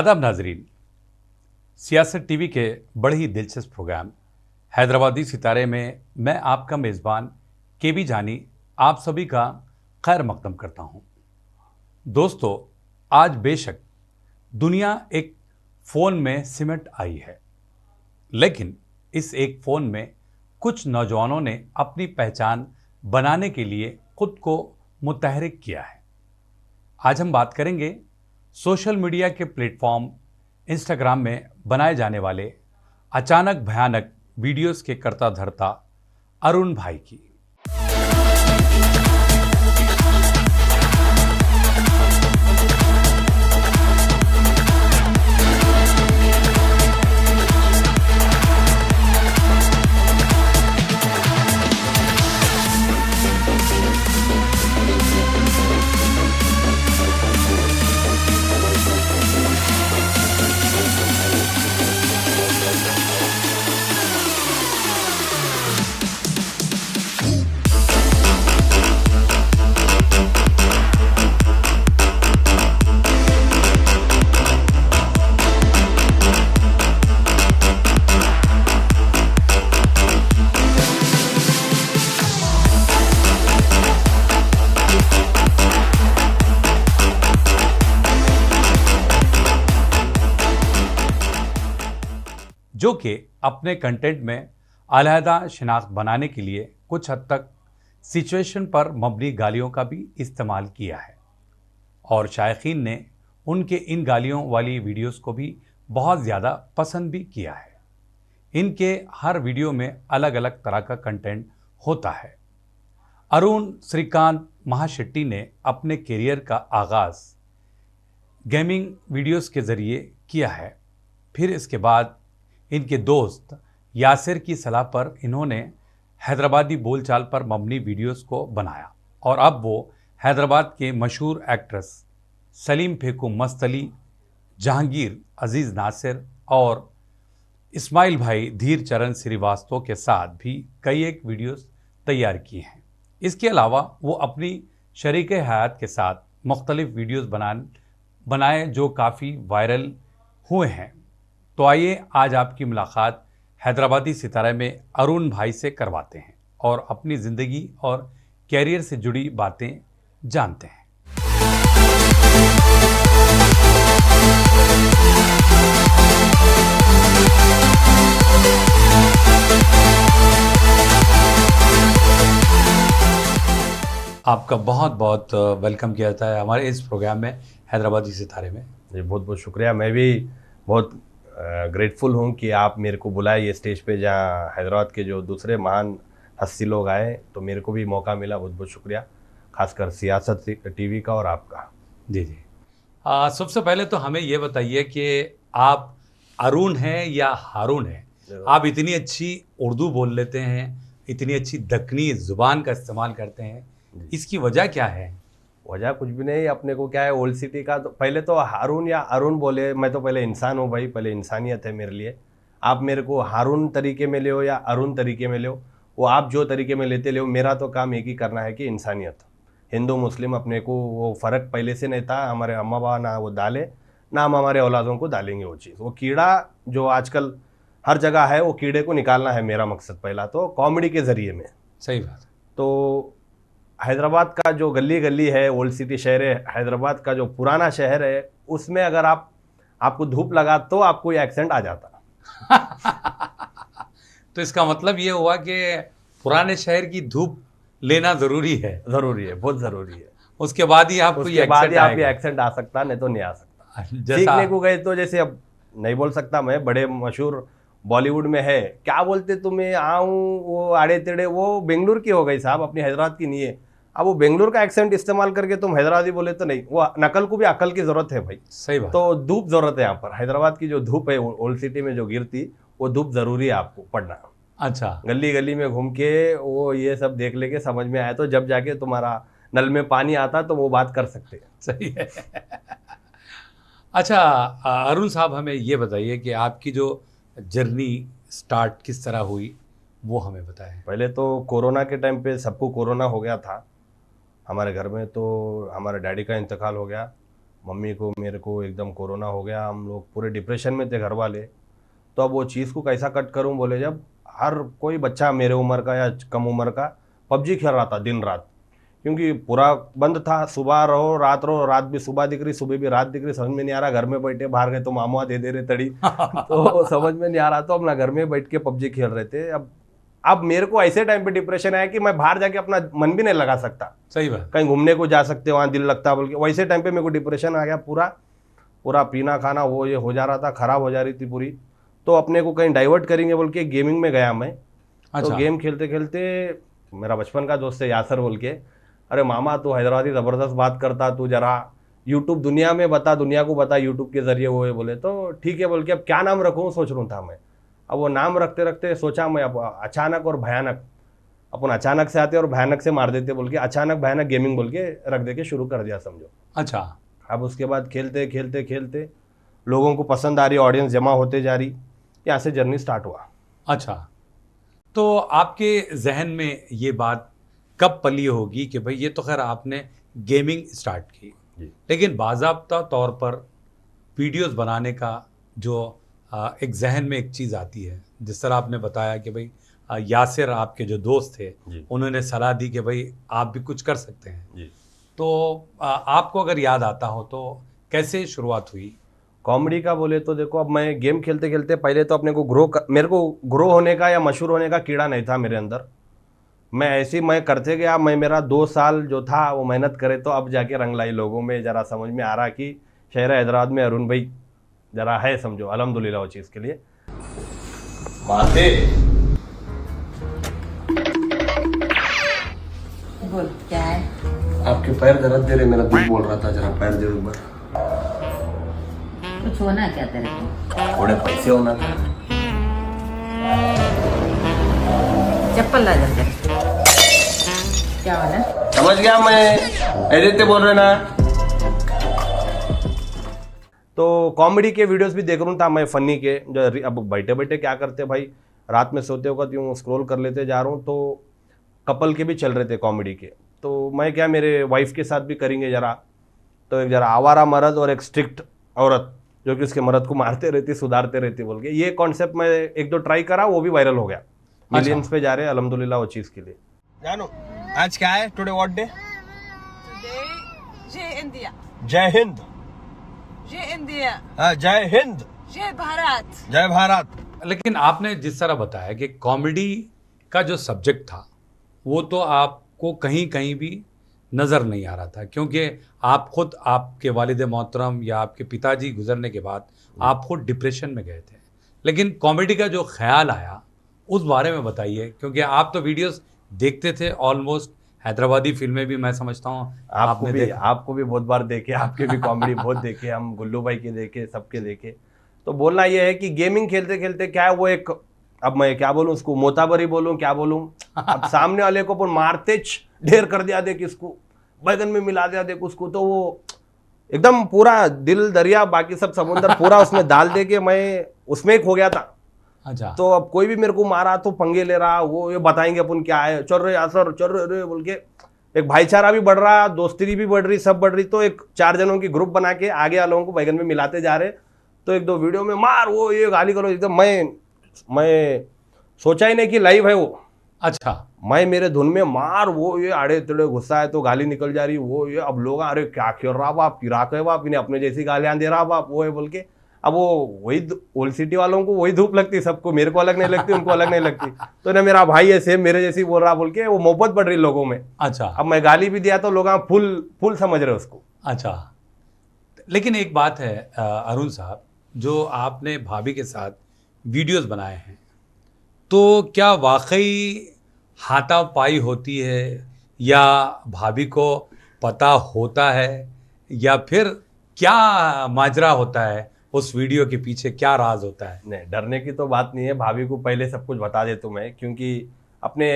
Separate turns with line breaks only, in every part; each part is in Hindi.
आदाब नाजरीन, सियासत टीवी के बड़े ही दिलचस्प प्रोग्राम हैदराबादी सितारे में मैं आपका मेज़बान केबी जानी आप सभी का खैर मकदम करता हूं। दोस्तों, आज बेशक दुनिया एक फ़ोन में सिमट आई है, लेकिन इस एक फ़ोन में कुछ नौजवानों ने अपनी पहचान बनाने के लिए खुद को मुतहरिक किया है। आज हम बात करेंगे सोशल मीडिया के प्लेटफॉर्म इंस्टाग्राम में बनाए जाने वाले अचानक भयानक वीडियोस के कर्ता धर्ता अरुण भाई की। जो कि अपने कंटेंट में अलहदा शिनाख्त बनाने के लिए कुछ हद तक सिचुएशन पर मबनी गालियों का भी इस्तेमाल किया है और शायकीन ने उनके इन गालियों वाली वीडियोस को भी बहुत ज़्यादा पसंद भी किया है। इनके हर वीडियो में अलग अलग तरह का कंटेंट होता है। अरुण श्रीकांत महाशेट्टी ने अपने करियर का आगाज़ गेमिंग वीडियोस के ज़रिए किया है। फिर इसके बाद इनके दोस्त यासिर की सलाह पर इन्होंने हैदराबादी बोलचाल पर मबनी वीडियोस को बनाया और अब वो हैदराबाद के मशहूर एक्ट्रेस सलीम फेकू मस्त अली, जहांगीर अजीज़ नासिर और इस्माइल भाई धीर चरण श्रीवास्तव के साथ भी कई एक वीडियोस तैयार किए हैं। इसके अलावा वो अपनी शरीक हयात के साथ मुख्तलिफ वीडियोस बनाए जो काफ़ी वायरल हुए हैं। तो आइए आज आपकी मुलाकात हैदराबादी सितारे में अरुण भाई से करवाते हैं और अपनी ज़िंदगी और कैरियर से जुड़ी बातें जानते हैं। आपका बहुत बहुत वेलकम किया जाता है हमारे इस प्रोग्राम में हैदराबादी सितारे में।
जी बहुत बहुत शुक्रिया। मैं भी बहुत ग्रेटफुल हूँ कि आप मेरे को बुलाए ये स्टेज पे जहाँ हैदराबाद के जो दूसरे महान हस्ती लोग आए, तो मेरे को भी मौका मिला। बहुत बहुत शुक्रिया, खासकर सियासत टीवी का और आपका।
जी जी। सबसे पहले तो हमें ये बताइए कि आप अरुण हैं या हारून हैं? आप इतनी अच्छी उर्दू बोल लेते हैं, इतनी अच्छी दक्कनी ज़ुबान का इस्तेमाल करते हैं, इसकी वजह क्या है?
वजह कुछ भी नहीं, अपने को क्या है ओल्ड सिटी का, तो पहले तो हारून या अरुण बोले, मैं तो पहले इंसान हूँ भाई, पहले इंसानियत है मेरे लिए। आप मेरे को हारून तरीके में ले या अरुण तरीके में ले, वो आप जो तरीके में लेते ले, मेरा तो काम एक ही करना है कि इंसानियत। हिंदू मुस्लिम अपने को वो फ़र्क पहले से नहीं था। हमारे अम्मा बाबा ना वो डाले, ना हम हमारे औलादों को डालेंगे वो चीज़। वो कीड़ा जो आजकल हर जगह है, वो कीड़े को निकालना है मेरा मकसद पहला तो, कॉमेडी के ज़रिए में।
सही बात।
तो हैदराबाद का जो गली गली है, ओल्ड सिटी शहर है, हैदराबाद का जो पुराना शहर है, उसमें अगर आपको धूप लगा तो आपको ये एक्सेंट आ जाता।
तो इसका मतलब ये हुआ कि पुराने शहर की धूप लेना ज़रूरी है।
ज़रूरी है, बहुत ज़रूरी है।
उसके बाद ही आपको ये
एक्सेंट आ सकता, नहीं तो नहीं आ सकता। सीखने को गए तो जैसे अब नहीं बोल सकता मैं, बड़े मशहूर बॉलीवुड में है, क्या बोलते तुम्हें आऊँ, वो आड़े तेड़े, वो बेंगलुरु की हो गई साहब, अपनी हैदराबाद की नहीं है। अब वो बेंगलुरु का एक्सेंट इस्तेमाल करके तुम हैदराबादी बोले तो नहीं, वो नकल को भी अकल की जरूरत है भाई।
सही बात।
तो धूप जरूरत है यहाँ पर, हैदराबाद की जो धूप है ओल्ड सिटी में जो गिरती, वो धूप जरूरी है आपको पढ़ना।
अच्छा, गली
गली में घूम के वो ये सब देख लेके समझ में आया, तो जब जाके तुम्हारा नल में पानी आता तो वो बात कर सकते हैं।
सही है। अच्छा अरुण साहब, हमें ये बताइए कि आपकी जो जर्नी स्टार्ट किस तरह हुई, वो हमें बताएं।
पहले तो कोरोना के टाइम पे सबको कोरोना हो गया था हमारे घर में, तो हमारे डैडी का इंतकाल हो गया। मम्मी को मेरे को एकदम कोरोना हो गया, हम लोग पूरे डिप्रेशन में थे घर वाले। तो अब वो चीज़ को कैसा कट करूं, बोले जब हर कोई बच्चा मेरे उम्र का या कम उम्र का पबजी खेल रहा था दिन रात, क्योंकि पूरा बंद था, सुबह रहो रात भी सुबह दिख रही, सुबह भी रात दिख रही, समझ में नहीं आ रहा। घर में बैठे, बाहर गए तो मामुआ दे रहे तड़ी तो समझ में नहीं आ रहा, तो अपना घर में बैठ के पबजी खेल रहे थे। अब मेरे को ऐसे टाइम पे डिप्रेशन आया कि मैं बाहर जाके अपना मन भी नहीं लगा सकता।
सही बात।
कहीं घूमने को जा सकते, वहाँ दिल लगता बोल के, वैसे टाइम पे मेरे को डिप्रेशन आ गया। पूरा पीना खाना वो ये हो जा रहा था, खराब हो जा रही थी पूरी। तो अपने को कहीं डाइवर्ट करेंगे बोल के गेमिंग में गया मैं।
अच्छा।
तो गेम खेलते खेलते मेरा बचपन का दोस्त है यासर बोल के, अरे मामा तू हैदराबादी ज़बरदस्त बात करता, तू जरा यूट्यूब दुनिया में बता, दुनिया को बता यूट्यूब के जरिए वो है। बोले तो ठीक है बोल के, अब क्या नाम रखूँ सोच रहा था मैं। अब वो नाम रखते रखते सोचा मैं, अब अचानक और भयानक, अपन अचानक से आते और भयानक से मार देते बोल के अचानक भयानक गेमिंग बोल के रख दे के शुरू कर दिया समझो।
अच्छा।
अब उसके बाद खेलते खेलते खेलते लोगों को पसंद आ रही, ऑडियंस जमा होते जा रही, यहाँ से जर्नी स्टार्ट हुआ।
अच्छा, तो आपके जहन में ये बात कब पली होगी कि भाई ये तो खैर आपने गेमिंग स्टार्ट की, लेकिन बाज़ाब्ता तौर पर वीडियोस बनाने का जो एक जहन में एक चीज़ आती है, जिस तरह आपने बताया कि भाई यासिर आपके जो दोस्त थे उन्होंने सलाह दी कि भाई आप भी कुछ कर सकते हैं, तो आपको अगर याद आता हो तो कैसे शुरुआत हुई?
कॉमेडी का बोले तो देखो, अब मैं गेम खेलते खेलते पहले तो अपने को मेरे को ग्रो होने का या मशहूर होने का कीड़ा नहीं था मेरे अंदर। मैं करते गया, मेरा 2 साल जो था वो मेहनत करे तो अब जाके रंग लाई, लोगों में जरा समझ में आ रहा कि शहर हैदराबाद में अरुण भाई जरा है समझो, अल्हम्दुलिल्लाह वो चीज़ के लिए। माते
बोल क्या है?
आपके पैर दर्द दे रहे, मेरा दिल बोल रहा था जरा पैर दे एक बार।
कुछ होना क्या तेरे को?
थोड़े पैसे होना था।
चप्पल ला जा। क्या वाला?
समझ गया मैं, ऐसे बोल रहे ना। तो कॉमेडी के वीडियोस भी देख रहा था मैं, फनी के। जो अब बैठे बैठे क्या करते भाई, रात में सोते वक्त यूँ स्क्रॉल कर लेते जा रहा हूँ, तो कपल के भी चल रहे थे कॉमेडी के। तो मैं क्या, मेरे वाइफ के साथ भी करेंगे जरा, तो एक जरा आवारा मर्द और एक स्ट्रिक्ट औरत जो कि उसके मर्द को मारते रहती, सुधारते रहती बोल के, ये कॉन्सेप्ट मैं 1-2 ट्राई करा, वो भी वायरल हो गया, मिलियंस पे जा रहे हैं अल्हम्दुलिल्लाह वो चीज़ के लिए।
जानो आज क्या है, टुडे व्हाट डे?
जय इंडिया,
जय हिंद।
जय इंडिया,
जय हिंद,
जय भारत,
जय भारत।
लेकिन आपने जिस तरह बताया कि कॉमेडी का जो सब्जेक्ट था वो तो आपको कहीं कहीं भी नज़र नहीं आ रहा था, क्योंकि आप खुद, आपके वालिद मोहतरम या आपके पिताजी गुजरने के बाद आप खुद डिप्रेशन में गए थे, लेकिन कॉमेडी का जो ख्याल आया उस बारे में बताइए, क्योंकि आप तो वीडियोस देखते थे ऑलमोस्ट, हैदराबादी फिल्में भी मैं समझता हूँ
आपको भी बहुत बार देखे, आपके भी कॉमेडी बहुत देखे, हम गुल्लू भाई के देखे, सबके देखे। तो बोलना ये है कि गेमिंग खेलते खेलते क्या है वो एक, अब मैं क्या बोलूँ उसको, मोताबरी बोलूँ क्या बोलूँ, अब सामने वाले को मारते ढेर कर दिया, देख इसको बैगन में मिला दिया, देख उसको, तो वो एकदम पूरा दिल दरिया बाकी सब समुंदर पूरा उसमें डाल दे के मैं उसमें एक हो गया था।
अच्छा।
तो अब कोई भी मेरे को मारा तो पंगे ले रहा, वो ये बताएंगे अपन क्या है, चल रहे असर चल रहे बोल के, एक भाईचारा भी बढ़ रहा, दोस्ती भी बढ़ रही, सब बढ़ रही। तो एक 4 जनों की ग्रुप बना के आगे वालों को बैगन में मिलाते जा रहे। तो 1-2 वीडियो में मार, वो ये गाली करो, एकदम मैं सोचा ही नहीं कि लाइव है वो।
अच्छा।
मैं मेरे धुन में मार, वो ये आड़े तिड़े गुस्सा है तो गाली निकल जा रही, वो ये, अब लोग अरे क्या खेल रहा बाप, पिराक है बाप, इन्हें अपने जैसी गालियां दे रहा बाप, वो है बोल के। अब वो वही ओल्ड सिटी वालों को वही धूप लगती सबको, मेरे को अलग नहीं लगती, उनको अलग नहीं लगती। तो ना मेरा भाई है सेम मेरे जैसी बोल रहा बोल के वो मोहब्बत बढ़ रही लोगों में।
अच्छा।
अब मैं गाली भी दिया तो लोग फुल समझ रहे उसको।
अच्छा, लेकिन एक बात है अरुण साहब, जो आपने भाभी के साथ वीडियोस बनाए हैं, तो क्या वाकई हाथापाई होती है, या भाभी को पता होता है, या फिर क्या माजरा होता है उस वीडियो के पीछे, क्या राज होता है?
नहीं, डरने की तो बात नहीं है, भाभी को पहले सब कुछ बता देता हूँ मैं, क्योंकि अपने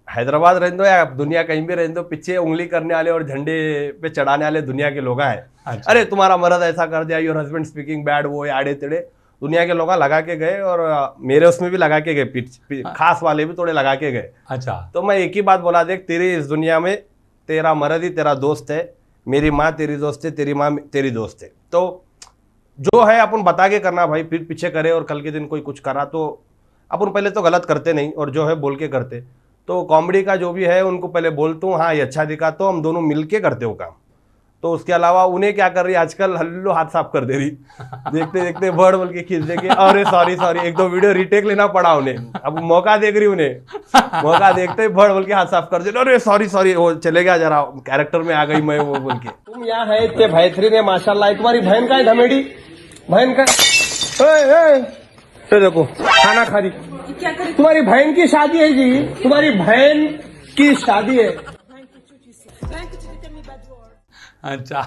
हैदराबाद रहने दो या दुनिया कहीं भी रहने दो, पीछे उंगली करने वाले और झंडे पे चढ़ाने वाले दुनिया के लोग हैं।
अच्छा।
अरे तुम्हारा मर्द ऐसा कर दिया, योर हस्बैंड स्पीकिंग बैड, वो आड़े तेड़े दुनिया के लोग लगा के गए, और मेरे उसमें भी लगा के गए, खास वाले भी थोड़े लगा के गए।
अच्छा।
तो मैं एक ही बात बोला, देख तेरी इस दुनिया में तेरा मर्द ही तेरा दोस्त है, मेरी माँ तेरी दोस्त है, तेरी माँ तेरी दोस्त है। तो जो है अपन बता के करना भाई, फिर पीछे करे और कल के दिन कोई कुछ करा तो अपन पहले तो गलत करते नहीं, और जो है बोल के करते। तो कॉमेडी का जो भी है उनको पहले बोलता हूँ, हाँ ये अच्छा दिखा, तो हम दोनों मिल के करते हो काम। तो उसके अलावा उन्हें क्या कर रही है आजकल, हल्लो हाथ साफ कर दे रही, देखते देखते वर्ड बोल के खींच देके, अरे सॉरी सॉरी, एक दो वीडियो रीटेक लेना पड़ा उन्हें। अब मौका देख रही उन्हें, मौका देखते ही वर्ड बोल के हाथ साफ कर दे, अरे सॉरी सॉरी, वो चले गया जरा कैरेक्टर में आ गई मैं, वो बोल के।
तुम यहाँ है इतने बेहतरीन है माशाल्लाह। तुम्हारी बहन का है धमेड़ी, बहन का तो देखो खाना खा रही।
क्या करें?
तुम्हारी बहन की शादी है जी, तुम्हारी बहन की शादी है।
अच्छा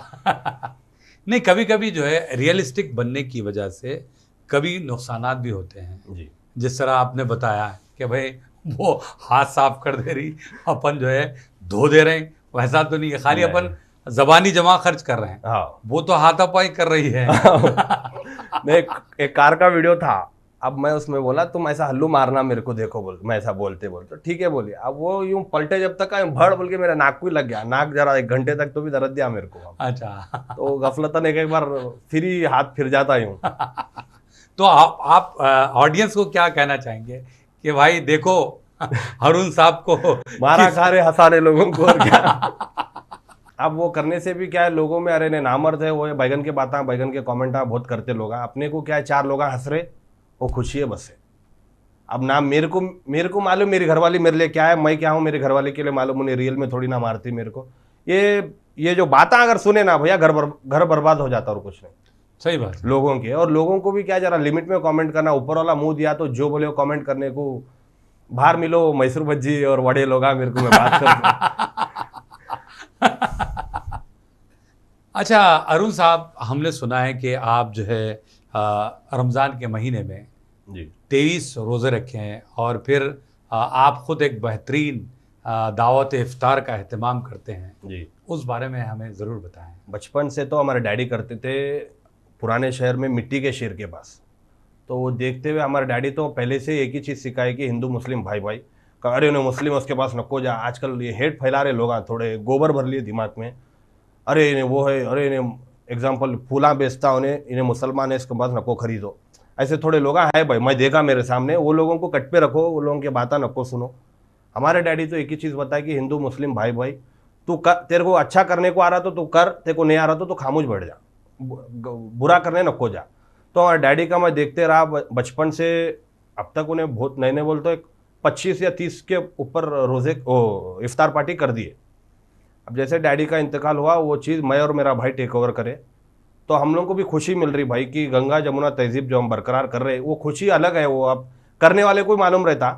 नहीं, कभी कभी जो है रियलिस्टिक बनने की वजह से कभी नुकसानात भी होते हैं
जी,
जिस तरह आपने बताया कि भाई वो हाथ साफ कर दे रही, अपन जो है धो दे रहे हैं, वैसा तो नहीं है, खाली
नहीं।
अपन जबानी जमा खर्च कर रहे हैं,
हाँ।
वो तो हाथापाई कर रही है।
मैं एक कार का वीडियो था, अब मैं उसमें बोला तुम ऐसा हल्लू मारना मेरे को देखो, बोल मैं ऐसा बोलते बोलते ठीक है बोली। अब वो यूं पलटे जब तक आए, भड़ बोल के मेरा नाक को ही लग गया, नाक जरा 1 घंटे तक तो भी दर्द दिया मेरे को।
अच्छा
तो गफलतन एक बार फिर ही हाथ फिर जाता यूं।
तो आप ऑडियंस को क्या कहना चाहेंगे कि भाई देखो अरुण साहब को
मारा खा रहे हंसाने लोगों को, और क्या। अब वो करने से भी क्या है, लोगों में अरे ने नामर्द है वो, बैगन के बातें, बैगन के कमेंट बहुत करते लोग, अपने को क्या है 4 लोग हंस रहे, वो खुशी है बस है। अब ना मेरे को मालूम मेरी घरवाली मेरे लिए क्या है, मैं क्या हूँ मेरे घरवाले के लिए मालूम, उन्हें रियल में थोड़ी ना मारती मेरे को। ये जो बातें अगर सुने ना भैया, घर बर्बाद हो जाता और कुछ नहीं।
सही बात।
लोगों के, और लोगों को भी क्या जरा लिमिट में कमेंट करना, ऊपर वाला मुंह दिया तो जो बोले कमेंट करने को, बाहर मिलो मैसूर भज्जी और वड़े लोग मेरे को मैं बात करता।
अच्छा अरुण साहब, हमने सुना है कि आप जो है रमज़ान के महीने में
जी
23 रोज़े रखे हैं, और फिर आप खुद एक बेहतरीन दावत इफ्तार का अहतमाम करते हैं,
जी।
उस बारे में हमें ज़रूर बताएं।
बचपन से तो हमारे डैडी करते थे पुराने शहर में मिट्टी के शेर के पास। तो वो देखते हुए हमारे डैडी तो पहले से एक ही चीज़ सिखाई कि हिंदू मुस्लिम भाई भाई, अरे उन्हें मुस्लिम उसके पास नको जा। आजकल ये हेट फैला रहे लोग, थोड़े गोबर भर लिए दिमाग में, अरे इन्हें वो है, अरे इन्हें एग्जाम्पल फूला बेचता उन्हें, इन्हें मुसलमान है इसके पास नको खरीदो। ऐसे थोड़े लोग है भाई, मैं देखा मेरे सामने, वो लोगों को कट पे रखो, वो लोगों की बातें नको सुनो। हमारे डैडी तो एक ही चीज़ बताए कि हिंदू मुस्लिम भाई भाई, तू कर, तेरे को अच्छा करने को आ रहा तो तू कर, तेरे को नहीं आ रहा तो खामोश बैठ जा, बुरा करने नको जा। तो हमारे डैडी का मैं देखते रहा बचपन से अब तक, उन्हें बहुत नए नए बोलते 25 या 30 के ऊपर रोज़े इफ्तार पार्टी कर दिए। अब जैसे डैडी का इंतकाल हुआ, वो चीज़ मैं और मेरा भाई टेक ओवर करे, तो हम लोग को भी खुशी मिल रही भाई कि गंगा जमुना तहजीब जो हम बरकरार कर रहे हैं, वो खुशी अलग है। वो अब करने वाले को मालूम रहता।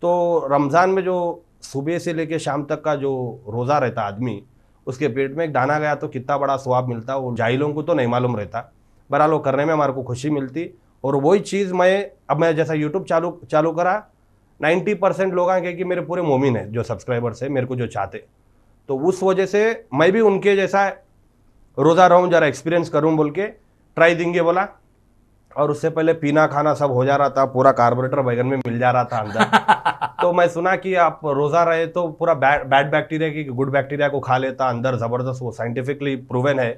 तो रमज़ान में जो सुबह से लेके शाम तक का जो रोज़ा रहता आदमी, उसके पेट में एक दाना गया तो कितना बड़ा स्वाब मिलता, वो जाहिलों को तो नहीं मालूम रहता। बहरहाल वो करने में हमारे को खुशी मिलती। और वही चीज़ मैं जैसा यूट्यूब चालू करा, 90% लोग हैं कि मेरे पूरे मोमिन है जो सब्सक्राइबर्स है, मेरे को जो चाहते, तो उस वजह से मैं भी उनके जैसा रोज़ा रहूँ, जरा एक्सपीरियंस करूँ बोल के ट्राई देंगे बोला। और उससे पहले पीना खाना सब हो जा रहा था, पूरा कार्बोरेटर बैगन में मिल जा रहा था अंदर। तो मैं सुना कि आप रोज़ा रहे तो पूरा बैड बैक्टीरिया की गुड बैक्टीरिया को खा लेता अंदर, ज़बरदस्त, वो साइंटिफिकली प्रूवन है।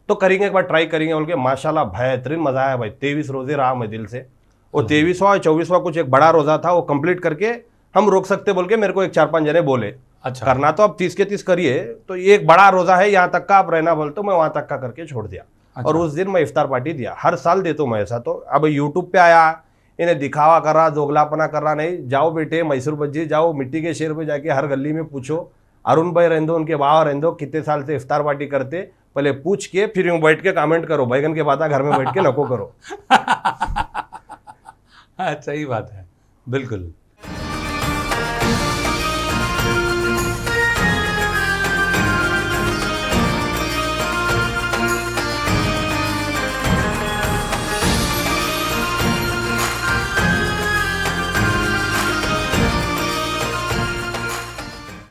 तो करेंगे, एक बार ट्राई करेंगे बोल के, माशाल्लाह बेहतरीन मज़ा आया भाई। 23 रोज़े रहा मैं दिल से। वो 23वां 24वां कुछ एक बड़ा रोज़ा था, वो कंप्लीट करके हम रोक सकते बोल के मेरे को एक 4-5 जने बोले।
अच्छा,
करना तो अब 30 के 30 करिए, तो ये एक बड़ा रोज़ा है, यहाँ तक का आप रहना बोलते, मैं वहाँ तक का करके छोड़ दिया।
अच्छा।
और उस दिन मैं इफ्तार पार्टी दिया, हर साल देता हूँ मैं ऐसा। तो अब यूट्यूब पे आया, इन्हें दिखावा कर रहा, दोगलापना कर रहा नहीं। जाओ बेटे मैसूर भज्जी, जाओ मिट्टी के शेर पे जाके हर गली में पूछो, अरुण भाई रहंदो, उनके बाबा रहंदो कितने साल से इफ्तार पार्टी करते, पहले पूछ के फिर यूँ बैठ के कमेंट करो, बैगन के बातें घर में बैठ के नको करो।
सही बात है, बिल्कुल।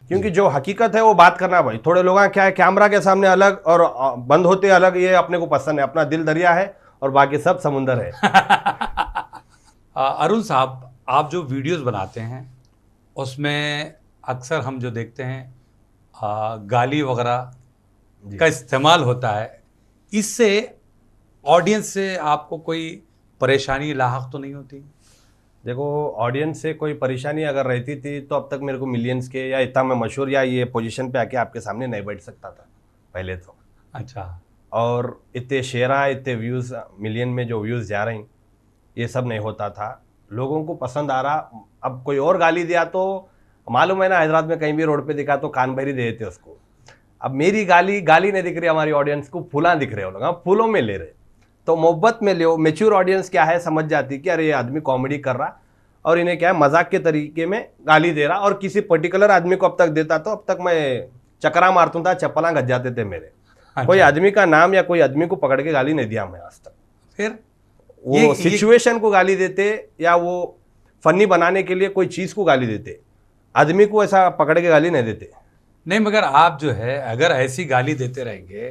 क्योंकि जो हकीकत है वो बात करना भाई। थोड़े लोग क्या है, कैमरा के सामने अलग और बंद होते अलग, ये अपने को पसंद है। अपना दिल दरिया है और बाकी सब समुंदर है।
अरुण साहब, आप जो वीडियोस बनाते हैं उसमें अक्सर हम जो देखते हैं गाली वगैरह
जी।
का इस्तेमाल होता है, इससे ऑडियंस से आपको कोई परेशानी लाहक तो नहीं होती?
देखो, ऑडियंस से कोई परेशानी अगर रहती थी तो अब तक मेरे को मिलियंस के या इतना मैं मशहूर या ये पोजीशन पे आके आपके सामने नहीं बैठ सकता था पहले तो।
अच्छा।
और इतने शेयर आए, इतने व्यूज़, मिलियन में जो व्यूज़ जा रहे हैं, ये सब नहीं होता था। लोगों को पसंद आ रहा। अब कोई और गाली दिया तो मालूम है ना, हैदराबाद में कहीं भी रोड पे दिखा तो कान भरी दे देते उसको। अब मेरी गाली नहीं दिख रही हमारी ऑडियंस को, फूला दिख रहे हो लोग, फूलों में ले रहे। तो मोहब्बत में ले, मैच्योर ऑडियंस क्या है समझ जाती कि अरे ये आदमी कॉमेडी कर रहा और इन्हें क्या है मजाक के तरीके में गाली दे रहा। और किसी पर्टिकुलर आदमी को अब तक देता तो अब तक मैं चकरा मारता था, चप्पला गज जाते थे मेरे। कोई आदमी का नाम या कोई आदमी को पकड़ के गाली नहीं दिया मैं आज तक।
फिर
वो सिचुएशन को गाली देते या वो फनी बनाने के लिए कोई चीज को गाली देते, आदमी को ऐसा पकड़ के गाली नहीं देते।
नहीं, मगर आप जो है अगर ऐसी गाली देते रहेंगे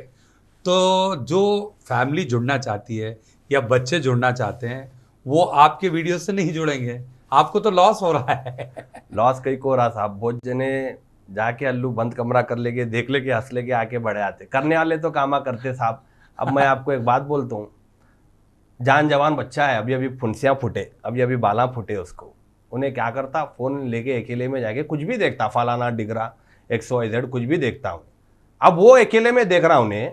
तो जो फैमिली जुड़ना चाहती है या बच्चे जुड़ना चाहते हैं वो आपके वीडियो से नहीं जुड़ेंगे, आपको तो लॉस हो रहा है।
लॉस कहीं को रहा साहब, बहुत जने जाके अल्लू बंद कमरा कर लेके देख ले के हंस लेके आके बढ़े आते, करने वाले तो कामा करते साहब। अब मैं आपको एक बात बोलता हूँ, जान जवान बच्चा है, अभी अभी फुंसियाँ फूटे, अभी बाला फूटे, उसको उन्हें क्या करता, फोन लेके अकेले में जाके कुछ भी देखता, फलाना डिगरा XYZ कुछ भी देखता हूँ। अब वो अकेले में देख रहा उन्हें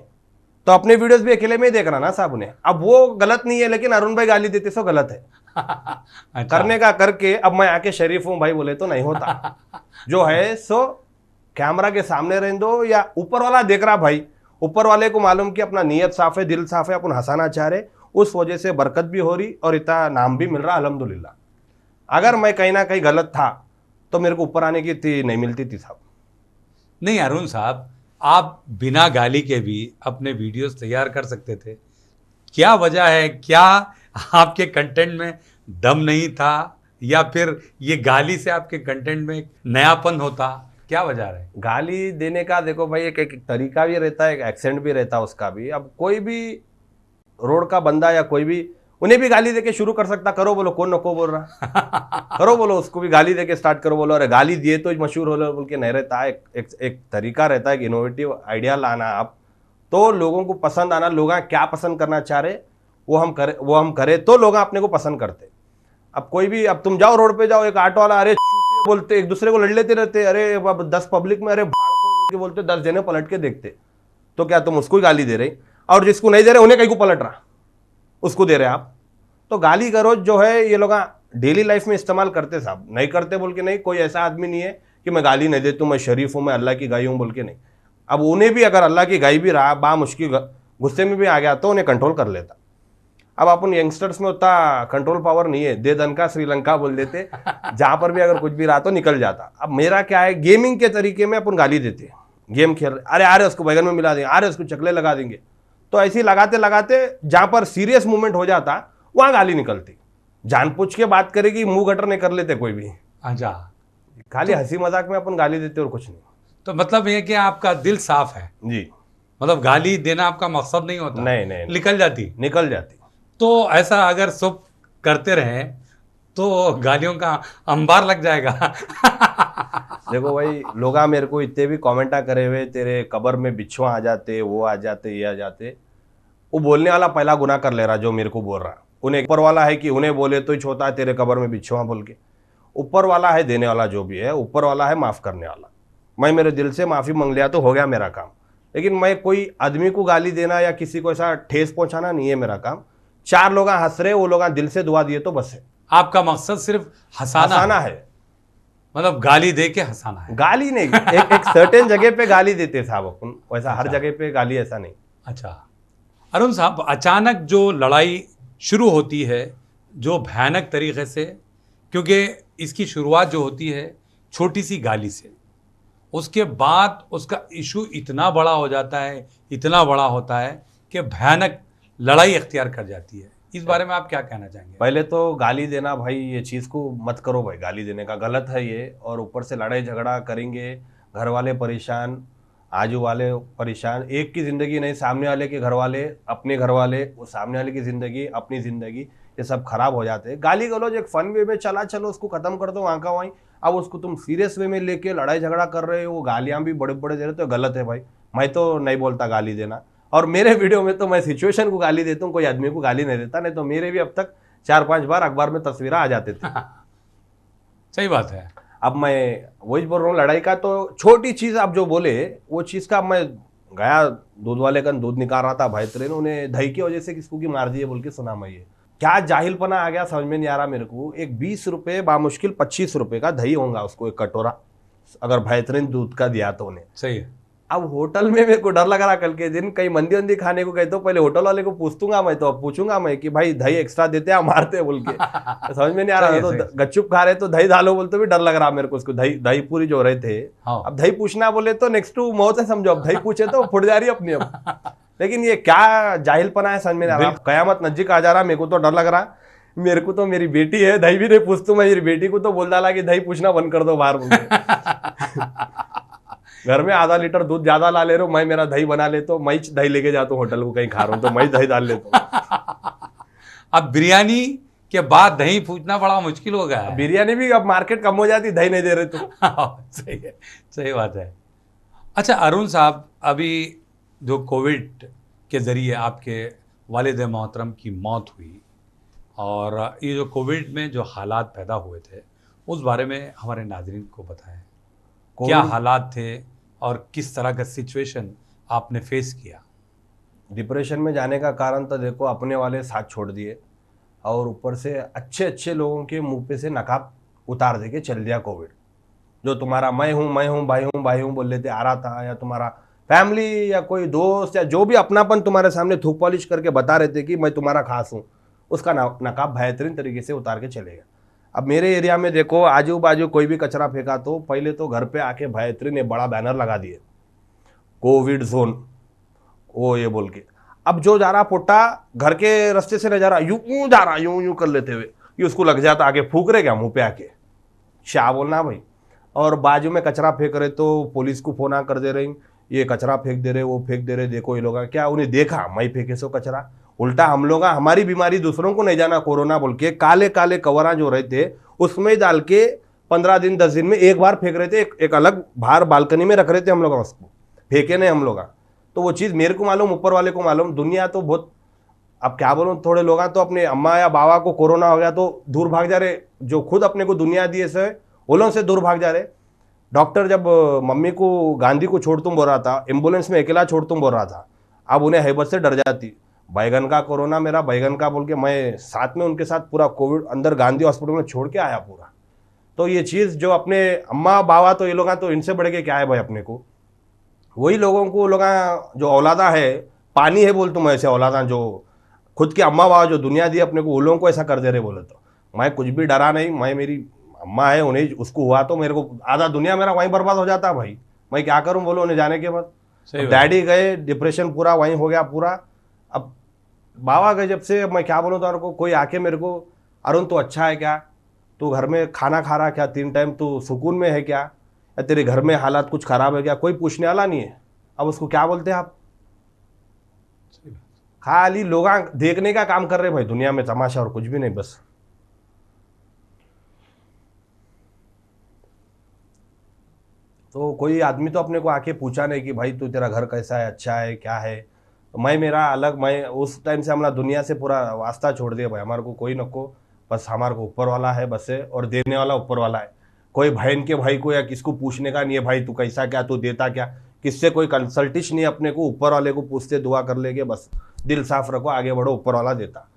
तो अपने वीडियोस भी अकेले में ही देख रहा ना साहब उन्हें। अब वो गलत नहीं है, लेकिन अरुण भाई गाली देते सो गलत है।
अच्छा।
करने का करके अब मैं आके शरीफ हूं भाई बोले तो नहीं होता। जो है सो कैमरा के सामने रहने दो, या ऊपर वाला देख रहा भाई, ऊपर वाले को मालूम कि अपना नीयत साफ है, दिल साफ है, अपन हंसाना चाह रहे, उस वजह से बरकत भी हो रही और इतना नाम भी मिल रहा अल्हम्दुलिल्लाह। अगर मैं कहीं ना कहीं गलत था तो मेरे को ऊपर आने की नहीं मिलती थी साहब।
नहीं अरुण साहब, आप बिना गाली के भी अपने वीडियोस तैयार कर सकते थे, क्या वजह है? क्या आपके कंटेंट में दम नहीं था या फिर ये गाली से आपके कंटेंट में एक नयापन होता? क्या वजह है?
गाली देने का देखो भाई एक तरीका भी रहता है, एक एक्सेंट भी रहता है उसका भी। अब कोई भी रोड का बंदा या कोई भी उन्हें भी गाली देके शुरू कर सकता, करो बोलो, कौन नको बोल रहा करो बोलो, उसको भी गाली देके स्टार्ट करो बोलो, अरे गाली दिए तो मशहूर हो लो बोल के नहीं रहता। एक तरीका रहता है, एक इनोवेटिव आइडिया लाना आप, तो लोगों को पसंद आना, लोग क्या पसंद करना चाह रहे वो हम करे तो लोग अपने को पसंद करते। अब कोई भी, अब तुम जाओ रोड पे जाओ, एक ऑटो वाला अरे बोलते, एक दूसरे को लड़ लेते रहते, अरे 10 पब्लिक में अरे बोल के बोलते, 10 जने पलट के देखते, तो क्या तुम उसको ही गाली दे रहे? और जिसको नहीं दे रहे उन्हें कहीं को पलट रहा, उसको दे रहे आप। तो गाली गलौज जो है ये लोग डेली लाइफ में इस्तेमाल करते साहब, नहीं करते बोल के नहीं। कोई ऐसा आदमी नहीं है कि मैं गाली नहीं देता हूँ, मैं शरीफ हूँ, मैं अल्लाह की गाय हूँ बोल के नहीं। अब उन्हें भी अगर अल्लाह की गाय भी रहा, मुश्किल गुस्से में भी आ गया तो उन्हें कंट्रोल कर लेता। अब अपन यंगस्टर्स में उतना कंट्रोल पावर नहीं है, दे दन का श्रीलंका बोल देते, जहां पर भी अगर कुछ भी रहा तो निकल जाता। अब मेरा क्या है, गेमिंग के तरीके में अपन गाली देते, गेम खेल रहे, अरे उसको बैगन में मिला देंगे, अरे उसको चकले लगा देंगे, तो ऐसे ही लगाते लगाते जहां पर सीरियस मूवमेंट हो जाता वहां गाली निकलती। जानबूझ के बात करेगी, मुंह गटर नहीं कर लेते कोई भी,
अच्छा,
खाली हंसी मजाक में अपन गाली देते और कुछ नहीं।
तो मतलब ये कि आपका दिल साफ है
जी,
मतलब गाली देना आपका मकसद नहीं होता?
नहीं।
निकल जाती। तो ऐसा अगर सब करते रहे तो गालियों का अंबार लग जाएगा।
देखो भाई, लोग मेरे को इतने भी कमेंटा करे हुए, तेरे कब्र में बिच्छुआ आ जाते, वो आ जाते, ये आ जाते। वो बोलने वाला पहला गुनाह कर ले रहा जो मेरे को बोल रहा। उन्हें ऊपर वाला है कि उन्हें बोले तो ही छोटा है, तेरे कब्र में बिच्छुआ बोल के। ऊपर वाला है देने वाला, जो भी है ऊपर वाला है माफ़ करने वाला। मैं मेरे दिल से माफ़ी मांग लिया तो हो गया मेरा काम। लेकिन मैं कोई आदमी को गाली देना या किसी को ऐसा ठेस पहुंचाना नहीं है मेरा काम। 4 लोग हंस रहे, वो लोग दिल से दुआ दिए तो बस है।
आपका मकसद सिर्फ हंसाना
है,
मतलब गाली दे के हंसाना है?
गाली नहीं, एक सर्टेन जगह पे गाली देते साहब अपन, वैसा हर जगह पे गाली ऐसा नहीं।
अच्छा अरुण साहब, अचानक जो लड़ाई शुरू होती है जो भयानक तरीके से, क्योंकि इसकी शुरुआत जो होती है छोटी सी गाली से, उसके बाद उसका इशू इतना बड़ा हो जाता है, इतना बड़ा होता है कि भयानक लड़ाई अख्तियार कर जाती है। इस बारे में आप क्या कहना चाहेंगे?
पहले तो गाली देना भाई, ये चीज़ को मत करो भाई, गाली देने का गलत है ये। और ऊपर से लड़ाई झगड़ा करेंगे, घर वाले परेशान, आजू वाले परेशान। एक की ज़िंदगी नहीं, सामने वाले के घर वाले, अपने घर वाले, वो सामने वाले की ज़िंदगी, अपनी ज़िंदगी, ये सब खराब हो जाते हैं। गाली गलौज एक फन वे में चला, चलो उसको खत्म कर दो वहाँ का वहीं। अब उसको तुम सीरियस वे में लेके लड़ाई झगड़ा कर रहे हो, गालियाँ भी बड़े बड़े दे रहे हो, तो गलत है भाई। मैं तो नहीं बोलता गाली देना, और मेरे वीडियो में तो मैं सिचुएशन को गाली देता हूँ, कोई आदमी को गाली नहीं देता। नहीं तो मेरे भी अब तक 4-5 बार अखबार में तस्वीरें आ जाते थे।
सही बात है।
अब मैं वही बोल रहा हूँ, लड़ाई का तो छोटी चीज़ आप जो बोले वो चीज़ का, मैं गया दूध वाले का दूध निकाल रहा था भाई, ट्रेन उन्हें दही की वजह से किसको की मार दिए बोल के सुना। मैं ये क्या जाहिलपना आ गया समझ में नहीं आ रहा मेरे को। एक 20 रुपये बामुश्किल 25 रुपये का दही होगा उसको एक कटोरा, अगर बेहतरीन दूध का दिया तो उन्हें।
सही है।
अब होटल में मेरे को डर लग रहा, कल के दिन कहीं मंदी वंदी खाने को गए तो पहले होटल वाले को पूछूंगा मैं, तो अब पूछूंगा मैं कि भाई दही एक्स्ट्रा देते हैं मारते बोल के। समझ में नहीं आ रहा। तो गच्चुप खा रहे तो दही डालो बोलते भी डर लग रहा मेरे को उसको। दही पूरी जो रहे थे, अब दही पूछना बोले तो नेक्स्ट टू मौत है समझो। अब दही पूछे तो फुट जा रही अपनी अब। लेकिन ये क्या जाहिलपना है समझ में नहीं आ रहा। कयामत नजदीक आ जा रहा, मेरे को तो डर लग रहा। मेरे को तो मेरी बेटी है, दही भी नहीं पूछता मैं, मेरी बेटी को तो बोल डाला कि दही पूछना बंद कर दो बाहर बोल। घर में आधा लीटर दूध ज्यादा ला ले रहा हूँ मैं, मेरा दही बना ले तो मैं दही लेके जाता हूँ होटल को, कहीं खा रहा हूँ तो मैं दही डाल लेता हूँ।
अब बिरयानी के बाद दही पूछना बड़ा मुश्किल हो गया है।
बिरयानी भी अब मार्केट कम हो जाती, दही नहीं दे रहे तो।
सही है, सही बात है। अच्छा अरुण साहब, अभी जो कोविड के जरिए आपके वालिद मोहतरम की मौत हुई, और ये जो कोविड में जो हालात पैदा हुए थे उस बारे में हमारे नाज़रीन को बताएं। क्या हालात थे और किस तरह का सिचुएशन आपने फेस किया?
डिप्रेशन में जाने का कारण तो देखो अपने वाले साथ छोड़ दिए, और ऊपर से अच्छे अच्छे लोगों के मुंह पे से नकाब उतार दे के चल दिया कोविड। जो तुम्हारा मैं हूँ भाई हूँ बोल लेते आ रहा था, या तुम्हारा फैमिली या कोई दोस्त या जो भी अपनापन तुम्हारे सामने थूक पॉलिश करके बता रहे थे कि मैं तुम्हारा खास हूँ, उसका नकाब बेहतरीन तरीके से उतार के चलेगा। अब मेरे एरिया में देखो आजू बाजू कोई भी कचरा फेंका तो पहले तो घर पे आके बेहतरीन एक बड़ा बैनर लगा दिए, कोविड जोन वो ये बोल के। अब जो जा रहा पोटा घर के रास्ते से नहीं जा रहा, यूं जा रहा, यूं कर लेते हुए ये उसको लग जाता, आगे फूक रहे क्या मुंह पे आके, क्या बोलना भाई। और बाजू में कचरा फेंक रहे तो पुलिस को फोन कर दे रही, ये कचरा फेंक दे रहे, वो फेंक दे रहे, देखो ये लोग क्या उन्हें देखा मैं फेंके सो कचरा। उल्टा हम लोग हमारी बीमारी दूसरों को नहीं जाना कोरोना बोल के काले काले कवरा जो रहे थे उसमें डाल के 15 दिन 10 दिन में एक बार फेंक रहे थे, एक अलग बाहर बालकनी में रख रहे थे हम लोग, उसको फेंके नहीं हम लोग। तो वो चीज़ मेरे को मालूम, ऊपर वाले को मालूम। दुनिया तो बहुत, अब क्या बोलूँ, थोड़े लोग तो अपने अम्मा या बाबा को कोरोना हो गया तो दूर भाग जा रहे, जो खुद अपने को दुनिया दिए से उलों से दूर भाग जा रहे। डॉक्टर जब मम्मी को गांधी को छोड़ तुम बोल रहा था, एम्बुलेंस में अकेला छोड़ तुम बोल रहा था, अब उन्हें हैबत से डर जाती। बैगन का कोरोना मेरा बैगन का बोल के मैं साथ में उनके साथ पूरा कोविड अंदर गांधी हॉस्पिटल में छोड़ के आया पूरा। तो ये चीज़ जो अपने अम्मा बाबा तो ये लोग तो इनसे बढ़ के क्या है भाई अपने को। वही लोगों को लोग जो औलादा है पानी है बोल तुम ऐसे औलादा जो खुद के अम्मा बाबा जो दुनिया दी अपने को, वो लोगों को ऐसा कर दे रहे बोले तो मैं कुछ भी डरा नहीं। मैं मेरी अम्मा है उन्हें उसको हुआ तो मेरे को आधा दुनिया मेरा वहीं बर्बाद हो जाता भाई, मैं क्या करूँ बोलो उन्हें जाने के बाद। डैडी गए, डिप्रेशन पूरा वहीं हो गया पूरा। अब बाबा गए जब से, मैं क्या बोलूँ तो कोई आके मेरे को, अरुण तो अच्छा है क्या, तू घर में खाना खा रहा क्या, 3 टाइम तू सुकून में है क्या, या तेरे घर में हालात कुछ खराब है क्या, कोई पूछने वाला नहीं है। अब उसको क्या बोलते हैं आप, खाली लोग देखने का काम कर रहे भाई दुनिया में, तमाशा और कुछ भी नहीं बस। तो कोई आदमी तो अपने को आके पूछा नहीं कि भाई तू तेरा घर कैसा है, अच्छा है, क्या है। तो मैं मेरा अलग, मैं उस टाइम से हमारा दुनिया से पूरा वास्ता छोड़ दिया भाई। हमारे को कोई नको, बस हमारे को ऊपर वाला है बस है, और देने वाला ऊपर वाला है। कोई बहन के भाई को या किसको पूछने का नहीं है भाई तू कैसा क्या, तू देता क्या, किससे कोई कंसल्टिश नहीं अपने को, ऊपर वाले को पूछते दुआ कर लेंगे बस। दिल साफ रखो, आगे बढ़ो, ऊपर वाला देता।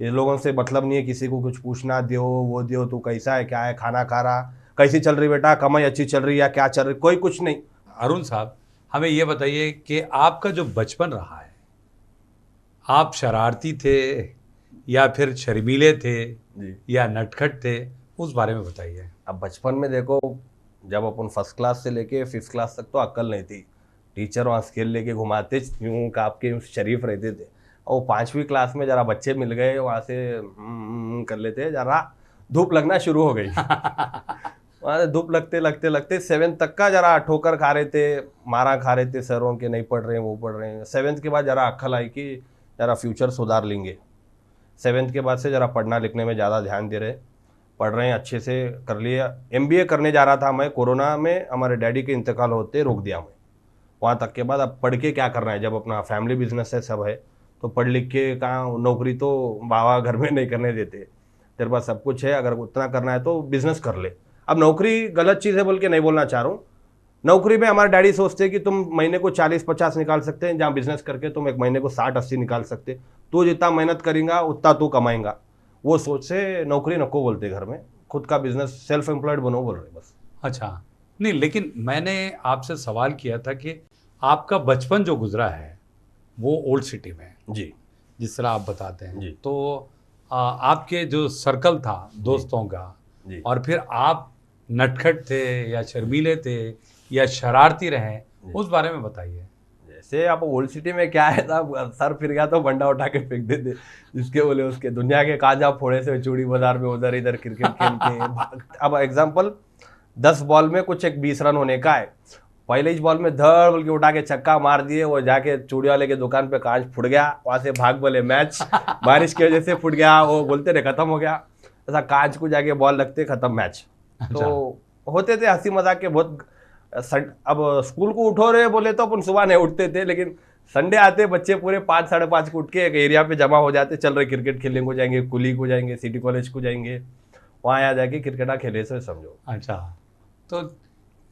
ये लोगों से मतलब नहीं है किसी को कुछ पूछना, दो वो दो, तू कैसा है, क्या है, खाना खा रहा, कैसी चल रही बेटा, कमाई अच्छी चल रही है, क्या चल रही, कोई कुछ नहीं।
अरुण साहब, हमें ये बताइए कि आपका जो बचपन रहा है, आप शरारती थे या फिर शर्मीले थे या नटखट थे, उस बारे में बताइए।
अब बचपन में देखो, जब अपन फर्स्ट क्लास से लेके 5th क्लास तक तो अक्ल नहीं थी, टीचर वहाँ स्केल लेके घुमाते यूँ काप के शरीफ रहते थे। और 5वीं क्लास में जरा बच्चे मिल गए, वहाँ से कर लेते, जरा धूप लगना शुरू हो गई। वहाँ से धूप लगते लगते लगते 7th तक का जरा ठोकर खा रहे थे, मारा खा रहे थे सरों के, नहीं पढ़ रहे हैं वो पढ़ रहे हैं। 7th के बाद जरा अक्ल आई कि जरा फ्यूचर सुधार लेंगे। 7th के बाद से ज़रा पढ़ना लिखने में ज़्यादा ध्यान दे रहे, पढ़ रहे हैं, अच्छे से कर लिया। MBA करने जा रहा था मैं, कोरोना में हमारे डैडी के इंतकाल होते रोक दिया मैं वहाँ तक के बाद। अब पढ़ के क्या करना है, जब अपना फैमिली बिजनेस है, सब है, तो पढ़ लिख के कहाँ नौकरी तो बाबा घर में नहीं करने देते, तेरे पास सब कुछ है, अगर उतना करना है तो बिजनेस कर ले। अब नौकरी गलत चीज़ है बोल के नहीं बोलना चाह रहा हूँ, नौकरी में हमारे डैडी सोचते हैं कि तुम महीने को 40-50 निकाल सकते हैं, जहाँ बिजनेस करके तुम एक महीने को 60-80 निकाल सकते, तू जितना मेहनत करेगा उतना तू कमाएगा। वो सोच से नौकरी नको बोलते घर में, खुद का बिजनेस सेल्फ एम्प्लॉयड बनो बोल रहे बस।
अच्छा, नहीं लेकिन मैंने आपसे सवाल किया था कि आपका बचपन जो गुजरा है वो ओल्ड सिटी में
जी,
जिस तरह आप बताते हैं
जी।
तो आपके जो सर्कल था दोस्तों का
जी।
और फिर आप नटखट थे या शर्मीले थे या शरारती रहे, उस बारे में बताइए।
जैसे आप ओल्ड सिटी में क्या है था, सर फिर गया तो बंडा उठा के फेंक देते, जिसके बोले उसके दुनिया के काजा फोड़े से चूड़ी बाजार में उधर इधर क्रिकेट खेलते। अब एग्जांपल 10 बॉल में कुछ एक 20 रन होने का है, पहले ही बॉल में धड़ बोल के उठा के छक्का मार दिए, वो जाके चूड़ी वाले के दुकान पे कांच फूट गया, वहां से भाग बोले मैच बारिश की वजह से फूट गया, वो बोलते रहे खत्म हो गया, ऐसा कांच को जाके बॉल लगते खत्म मैच। तो होते थे हंसी मजाक के बहुत। अब स्कूल को उठो रहे बोले तो अपन सुबह नहीं उठते थे, लेकिन संडे आते बच्चे पूरे 5-5:30 को उठ के एक एरिया पे जमा हो जाते, चल रहे क्रिकेट खेलने को जाएंगे, कुली को जाएंगे, सिटी कॉलेज को जाएंगे, वहाँ आ जाके क्रिकेट खेले से समझो।
अच्छा, तो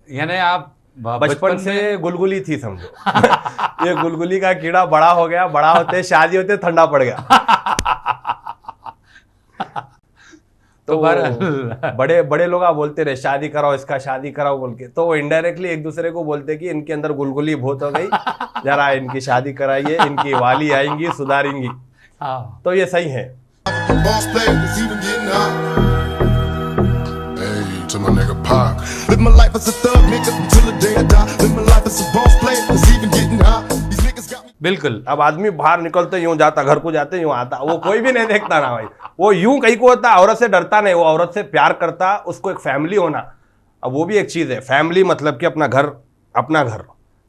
यानी आप
बचपन से गुलगुली थी समझो। ये गुलगुली का कीड़ा बड़ा हो गया, बड़ा होते शादी होते ठंडा पड़ गया। तो बड़े बड़े लोग बोलते रहे शादी कराओ इसका, शादी कराओ बोल के, तो वो इनडायरेक्टली एक दूसरे को बोलते कि इनके अंदर गुलगुली बहुत हो गई, जरा इनकी शादी कराइए, इनकी वाली आएंगी सुधारेंगी। तो ये सही है।
To my nigga Pac. Live my life as a thug nigga until the day I die. Live my life as a boss player, it's even getting hot. These niggas got me.
बिल्कुल। अब आदमी बाहर निकलते यूं जाता, घर को जाते यूं आता, वो कोई भी नहीं देखता ना भाई, वो यूं कहीं को होता, औरत से डरता नहीं, वो औरत से प्यार करता, उसको एक फैमिली होना। अब वो भी एक चीज़ है, फैमिली मतलब कि अपना घर, अपना घर,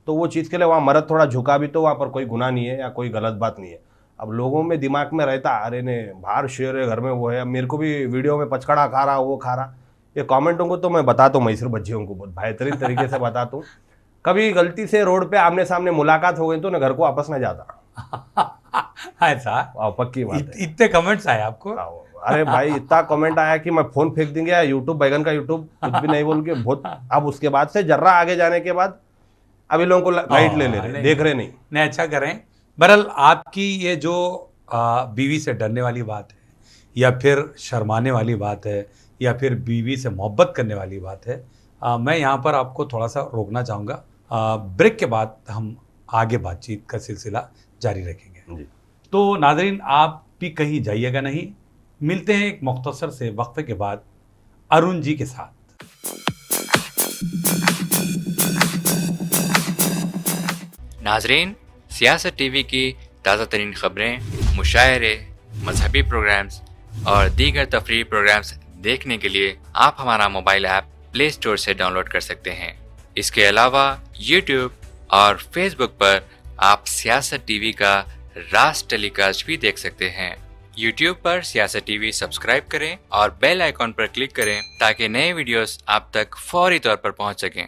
तो वो चीज़ के लिए वहाँ मर्द थोड़ा झुका भी तो वहाँ पर कोई गुनाह नहीं है या कोई गलत बात नहीं है। अब लोगों में दिमाग में रहता, अरे ने बाहर शेर है, घर में वो है, मेरे को भी वीडियो में पचकड़ा खा रहा, वो खा रहा, ये कमेंटों को तो मैं बताता हूँ, मैसूर भज्जियों को बहुत बेहतरीन तरीके से बताता हूँ। कभी गलती से रोड पे आमने सामने मुलाकात हो गई तो ना घर को वापस ना जाता।
ऐसा
पक्की बात है।
इतने कमेंट्स आए आपको?
अरे भाई इतना कमेंट आया कि मैं फोन फेंक देंगे, या यूट्यूब बैगन का यूट्यूब कुछ भी नहीं बोल के बहुत। अब उसके बाद से जर्रा आगे जाने के बाद अभी लोगों को गाइड ले रहे, देख रहे नहीं।
अच्छा करें। बहरहाल आपकी ये जो बीवी से डरने वाली बात है या फिर शर्माने वाली बात है या फिर बीवी से मोहब्बत करने वाली बात है, मैं यहाँ पर आपको थोड़ा सा रोकना चाहूँगा। ब्रेक के बाद हम आगे बातचीत का सिलसिला जारी रखेंगे
जी।
तो नाज़रीन, आप भी कहीं जाइएगा नहीं, मिलते हैं एक मुख्तसर से वक्फे के बाद अरुण जी के साथ।
नाज़रीन, सियासत टीवी की ताज़ा तरीन खबरें, मुशायरे, मजहबी प्रोग्राम्स और दीगर तफरीही प्रोग्राम्स देखने के लिए आप हमारा मोबाइल ऐप प्ले स्टोर से डाउनलोड कर सकते हैं। इसके अलावा यूट्यूब और फेसबुक पर आप सियासत टीवी का रास्ट टेलीकास्ट भी देख सकते हैं। यूट्यूब पर सियासत टीवी सब्सक्राइब करें और बेल आइकॉन पर क्लिक करें ताकि नए वीडियोस आप तक फौरी तौर पर पहुंच सकें।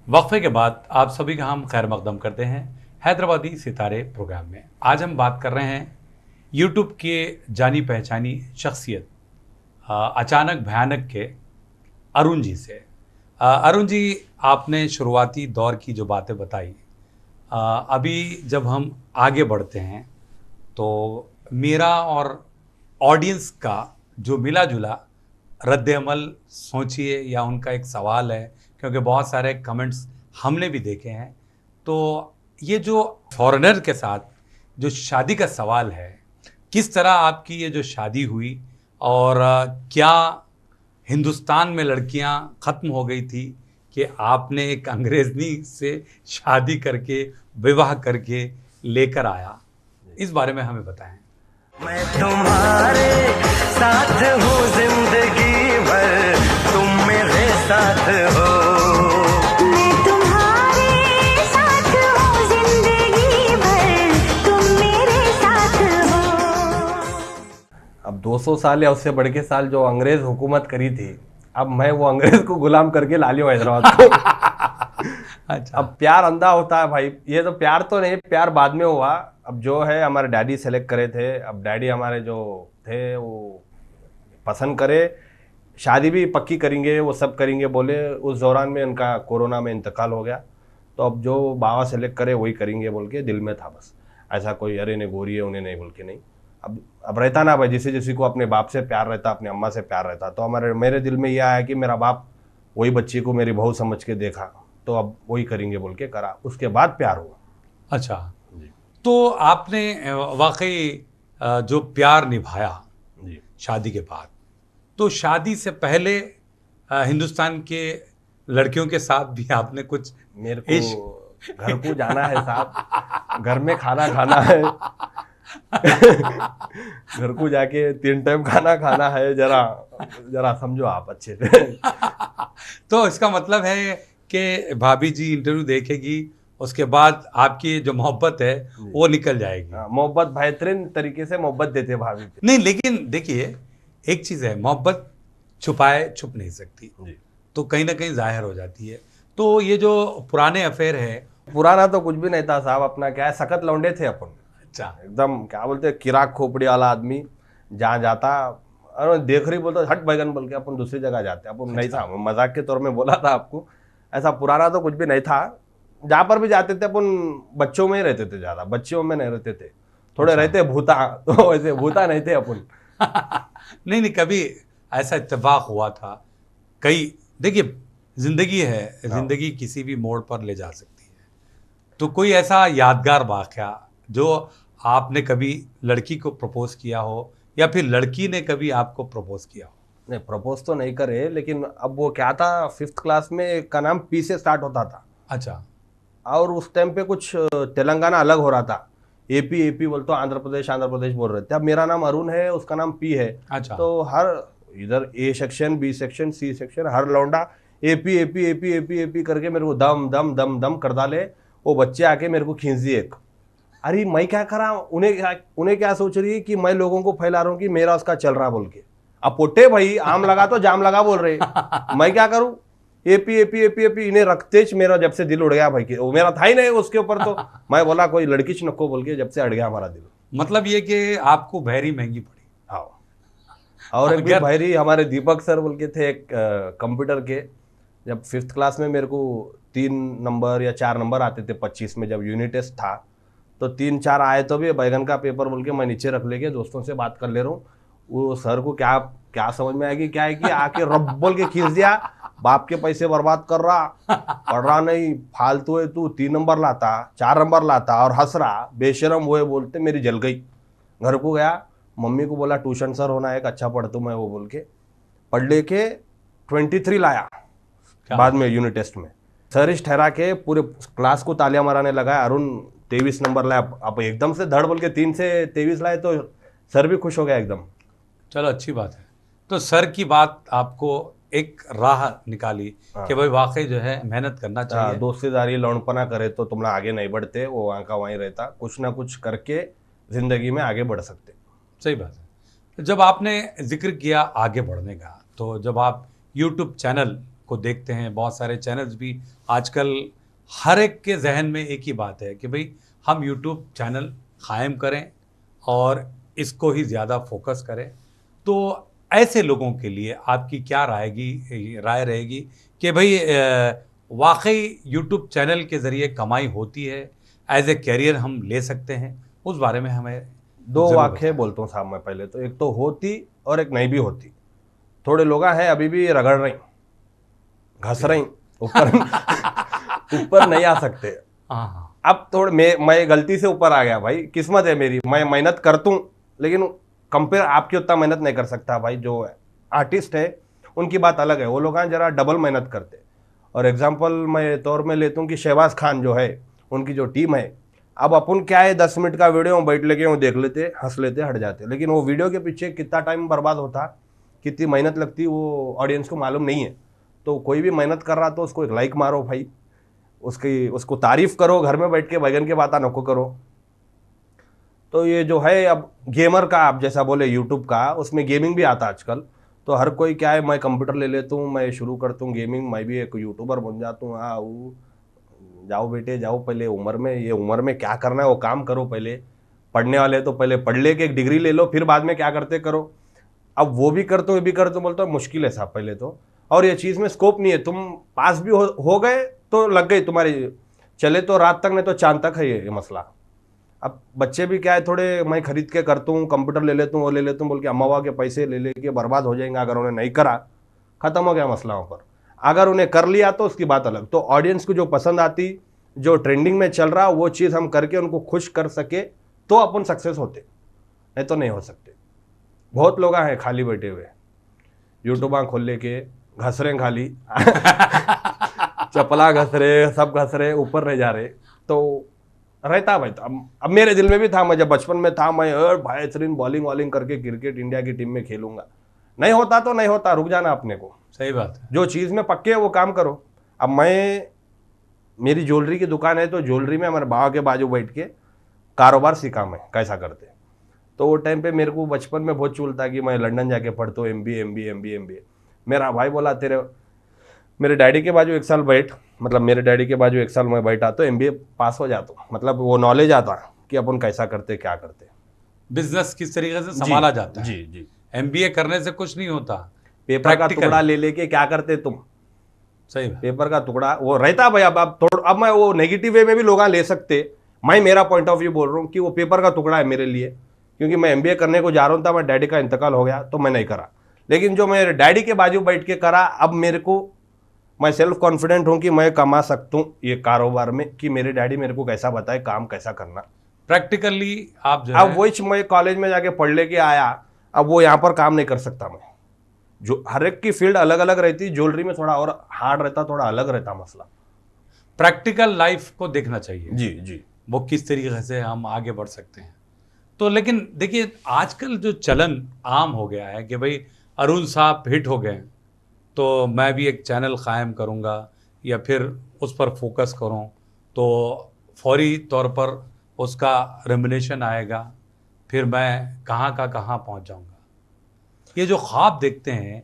वक्फे के बाद आप सभी का हम खैर मकदम करते हैं हैदराबादी सितारे प्रोग्राम में। आज हम बात कर रहे हैं यूट्यूब के जानी पहचानी शख्सियत अचानक भयानक के अरुण जी से। अरुण जी, आपने शुरुआती दौर की जो बातें बताई, अभी जब हम आगे बढ़ते हैं तो मेरा और ऑडियंस का जो मिला जुला रद्द-ए-अमल सोचिए या उनका एक सवाल है, क्योंकि बहुत सारे कमेंट्स हमने भी देखे हैं। तो ये जो फॉरेनर के साथ जो शादी का सवाल है, किस तरह आपकी ये जो शादी हुई और क्या हिंदुस्तान में लड़कियां ख़त्म हो गई थी कि आपने एक अंग्रेज़नी से शादी करके विवाह करके लेकर आया, इस बारे में हमें बताएं।
मैं तुम्हारे साथ हूँ जिंदगी भर, तुम मेरे साथ हो। मैं तुम्हारे साथ हूँ जिंदगी
अब 200 साल या उससे बढ़ के साल जो अंग्रेज हुकूमत करी थी, अब मैं वो अंग्रेज को गुलाम करके ला लिया हैदराबाद को।
अच्छा।
अब प्यार अंधा होता है भाई, ये तो प्यार तो नहीं, प्यार बाद में हुआ। अब जो है हमारे डैडी सेलेक्ट करे थे, अब डैडी हमारे जो थे वो पसंद करे, शादी भी पक्की करेंगे, वो सब करेंगे बोले। उस दौरान में उनका कोरोना में इंतकाल हो गया, तो अब जो बाबा सेलेक्ट करे वही करेंगे बोल के दिल में था बस। ऐसा कोई अरे ने गोरी है उन्हें नहीं बोल के नहीं। अब रहता ना भाई, जिसे जिसी को अपने बाप से प्यार रहता, अपने अम्मा से प्यार रहता, तो मेरे दिल में यह आया कि मेरा बाप वही बच्ची को मेरी बहू समझ के देखा, तो अब वही करेंगे बोल के करा, उसके बाद प्यार हुआ।
अच्छा, तो आपने वाकई जो प्यार निभाया
जी।
शादी के बाद, तो शादी से पहले हिंदुस्तान के लड़कियों के साथ भी आपने कुछ
मेरे को घर को जाना है साहब, घर में खाना खाना है, घर को जाके 3 टाइम खाना खाना है, जरा समझो आप अच्छे से।
तो इसका मतलब है कि भाभी जी इंटरव्यू देखेगी, उसके बाद आपकी जो मोहब्बत है वो निकल जाएगी।
मोहब्बत बेहतरीन तरीके से मोहब्बत देते भाभी।
नहीं, लेकिन देखिए एक चीज है, मोहब्बत छुपाए छुप नहीं सकती, तो कहीं ना कहीं जाहिर हो जाती है। तो ये जो पुराने अफेयर है,
पुराना तो कुछ भी नहीं था साहब, अपना क्या है, सखत लौंडे थे अपन।
अच्छा,
एकदम क्या बोलते हैं, किराक खोपड़ी वाला आदमी, जहाँ जाता अरे देख रही बोलता हट बैगन बोल के अपन दूसरी जगह जाते। अपन नहीं था, मजाक के तौर में बोला था आपको, ऐसा पुराना तो कुछ भी नहीं था। जहाँ पर भी जाते थे अपन बच्चों में ही रहते थे, ज्यादा बच्चों में नहीं रहते थे, थोड़े रहते भूता, तो वैसे भूता नहीं थे अपन।
नहीं, कभी ऐसा इत्तेफाक हुआ था कई, देखिए जिंदगी है, जिंदगी किसी भी मोड़ पर ले जा सकती है, तो कोई ऐसा यादगार वाक़या जो आपने कभी लड़की को प्रपोज किया हो या फिर लड़की ने कभी आपको प्रपोज किया हो?
नहीं, प्रपोज तो नहीं करे, लेकिन अब वो क्या था, 5th क्लास में एक का नाम पी से स्टार्ट होता था।
अच्छा।
और उस टाइम पे कुछ तेलंगाना अलग हो रहा था, एपी बोल तो आंध्र प्रदेश बोल रहे थे। अब मेरा नाम अरुण है, उसका नाम पी है।
अच्छा।
तो हर इधर A section, B section, C section, हर लौंडा एपी करके मेरे को दम दम दम दम कर डाले। वो बच्चे आके मेरे को खींच दिए एक। अरे मैं क्या करा, उन्हें क्या सोच रही है कि मैं लोगों को फैला रहा हूँ कि मेरा उसका चल रहा बोल के। अब पोटे भाई, आम लगा तो जाम लगा बोल रहे, मैं क्या करूँ, एपी इन्हें रखते मेरा जब से दिल उड़ गया भाई, वो मेरा था ही नहीं उसके ऊपर। तो मैं बोला कोई लड़की नको बोल के जब से अड़ गया हमारा दिल।
मतलब ये कि आपको भैरी महंगी पड़ी।
हाँ, और एक भी भैरी हमारे दीपक सर बोल के थे, एक कंप्यूटर के। जब 5th क्लास में मेरे को 3 नंबर या 4 नंबर आते थे 25 में, जब यूनिट टेस्ट था, तो 3-4 आए तो भी बैगन का पेपर बोल के मैं नीचे रख लेके दोस्तों से बात कर ले रहा हूँ। वो सर को क्या समझ में आएगी, क्या है कि आके रब बोल के खींच दिया, बाप के पैसे बर्बाद कर रहा, पढ़ रहा नहीं, फालतू है तू, 3 नंबर लाता, 4 नंबर लाता और हंस रहा, बेशरम हुए बोलते। मेरी जल गई। घर को गया, मम्मी को बोला ट्यूशन सर होना एक अच्छा पढ़ मैं वो बोल के पढ़ लेके 23 लाया बाद में यूनिट टेस्ट में। सर इस ठहरा के पूरे क्लास को तालियां माराने लगा, अरुण 23 नंबर लाया। अब एकदम से धड़ बोल के 3 से 23 लाए, तो सर भी खुश हो गया एकदम।
चलो अच्छी बात है। तो सर की बात आपको एक राह निकाली कि भाई वाकई जो है मेहनत करना चाहिए।
दोस्तीदारी लौंडपना करे तो तुम आगे नहीं बढ़ते, वो वहाँ का वहीं रहता, कुछ ना कुछ करके जिंदगी में आगे बढ़ सकते।
सही बात है। जब आपने जिक्र किया आगे बढ़ने का, तो जब आप YouTube चैनल को देखते हैं, बहुत सारे चैनल्स भी आजकल हर एक के जहन में एक ही बात है कि भाई हम YouTube चैनल कायम करें और इसको ही ज़्यादा फोकस करें, तो ऐसे लोगों के लिए आपकी क्या राय रहेगी कि भाई वाकई YouTube चैनल के ज़रिए कमाई होती है, एज ए कैरियर हम ले सकते हैं? उस बारे में हमें
2 वाक्य बोलता हूँ साहब मैं पहले तो, एक तो होती और एक नहीं भी होती। थोड़े लोग हैं अभी भी रगड़ रही, घस रही, ऊपर नहीं आ सकते। अब थोड़े मैं गलती से ऊपर आ गया भाई, किस्मत है मेरी, मैं मेहनत करता हूँ, लेकिन कंपेयर आपकी उतना मेहनत नहीं कर सकता भाई। जो आर्टिस्ट है उनकी बात अलग है, वो लोग जरा डबल मेहनत करते। और एग्जांपल मैं तौर में लेता हूँ कि शहबाज खान जो है, उनकी जो टीम है, अब अपन क्या है 10 मिनट का वीडियो बैठ लेके वो देख लेते, हंस लेते, हट जाते, लेकिन वो वीडियो के पीछे कितना टाइम बर्बाद होता, कितनी मेहनत लगती, वो ऑडियंस को मालूम नहीं है। तो कोई भी मेहनत कर रहा तो उसको एक लाइक मारो भाई, उसको तारीफ करो, घर में बैठ के बैगन के बात नको करो। तो ये जो है अब गेमर का, आप जैसा बोले यूट्यूब का, उसमें गेमिंग भी आता आजकल। तो हर कोई क्या है, मैं कंप्यूटर ले लेता हूँ, मैं शुरू करता हूँ गेमिंग, मैं भी एक यूट्यूबर बन जाता हूँ। हाँ वो जाओ बेटे जाओ, पहले ये उम्र में क्या करना है वो काम करो। पहले पढ़ने वाले तो पहले पढ़ ले के एक डिग्री ले लो, फिर बाद में क्या करते करो। अब वो भी करते हो ये भी करते हो, बोलते हो मुश्किल है साहब पहले तो। और ये चीज़ में स्कोप नहीं है, तुम पास भी हो गए तो लग गई तुम्हारी, चले तो रात तक नहीं तो चांद तक है ये मसला। अब बच्चे भी क्या है, थोड़े मैं खरीद के करता हूँ, कंप्यूटर ले लेता हूँ, वो ले लेता हूँ बोल के अम्मा बाबा के पैसे ले लेके बर्बाद हो जाएंगे अगर उन्हें नहीं करा, खत्म हो गया मसला वहाँ पर। अगर उन्हें कर लिया तो उसकी बात अलग। तो ऑडियंस को जो पसंद आती, जो ट्रेंडिंग में चल रहा, वो चीज़ हम करके उनको खुश कर सके तो अपन सक्सेस होते, नहीं तो नहीं हो सकते। बहुत लोग हैं खाली बैठे हुए, यूट्यूब खोल लेके घस रहे खाली चपला घस रहे, सब घस रहे, ऊपर रह जा रहे। तो रहता भाई, तो अब मेरे दिल में भी था, मैं जब बचपन में था, मैं बेहतरीन बॉलिंग वॉलिंग करके क्रिकेट इंडिया की टीम में खेलूंगा। नहीं होता तो नहीं होता, रुक जाना अपने को।
सही बात है।
जो चीज़ में पक्के है वो काम करो। अब मेरी ज्वेलरी की दुकान है, तो ज्वेलरी में हमारे बाबा के बाजू बैठ के कारोबार सीखा मैं कैसा करते। तो वो टाइम पे मेरे को बचपन में बहुत चूल था कि मैं लंदन जाके पढ़ता हूँ, MBA। मेरा भाई बोला मेरे डैडी के बाजू एक साल बैठ, मतलब मेरे डैडी के बाजू एक साल मैं बैठा तो MBA पास हो जाता, मतलब वो नॉलेज आता कि अपन कैसा करते क्या करते,
बिजनेस किस तरीके से संभाला जाता है।
जी।
MBA करने से कुछ नहीं होता,
पेपर का टुकड़ा ले लेके क्या करते तुम,
सही बात।
पेपर का टुकड़ा वो रहता भाई। अब मैं वो नेगेटिव वे में भी लोग ले सकते, मैं मेरा पॉइंट ऑफ व्यू बोल रहा हूँ कि वो पेपर का टुकड़ा है मेरे लिए, क्योंकि मैं MBA करने को जा रहा हूँ था, मैं डैडी का इंतकाल हो गया तो मैं नहीं करा। लेकिन जो मेरे डैडी के बाजू बैठ के करा, अब मेरे को मैं सेल्फ कॉन्फिडेंट हूँ कि मैं कमा सकता हूँ ये कारोबार में, कि मेरे डैडी मेरे को कैसा बताए काम कैसा करना।
प्रैक्टिकली आप जो
अब वही मैं कॉलेज में जाके पढ़ लेके आया, अब वो यहाँ पर काम नहीं कर सकता मैं। जो हर एक की फील्ड अलग अलग रहती, ज्वेलरी में थोड़ा और हार्ड रहता, थोड़ा अलग रहता मसला।
प्रैक्टिकल लाइफ को देखना चाहिए
जी
वो किस तरीके से हम आगे बढ़ सकते हैं। तो लेकिन देखिए आजकल जो चलन आम हो गया है कि भाई अरुण साहब हिट हो गए तो मैं भी एक चैनल कायम करूंगा या फिर उस पर फोकस करूं तो फौरी तौर पर उसका रेम्युनेशन आएगा, फिर मैं कहाँ का कहाँ पहुंच जाऊंगा। ये जो ख्वाब देखते हैं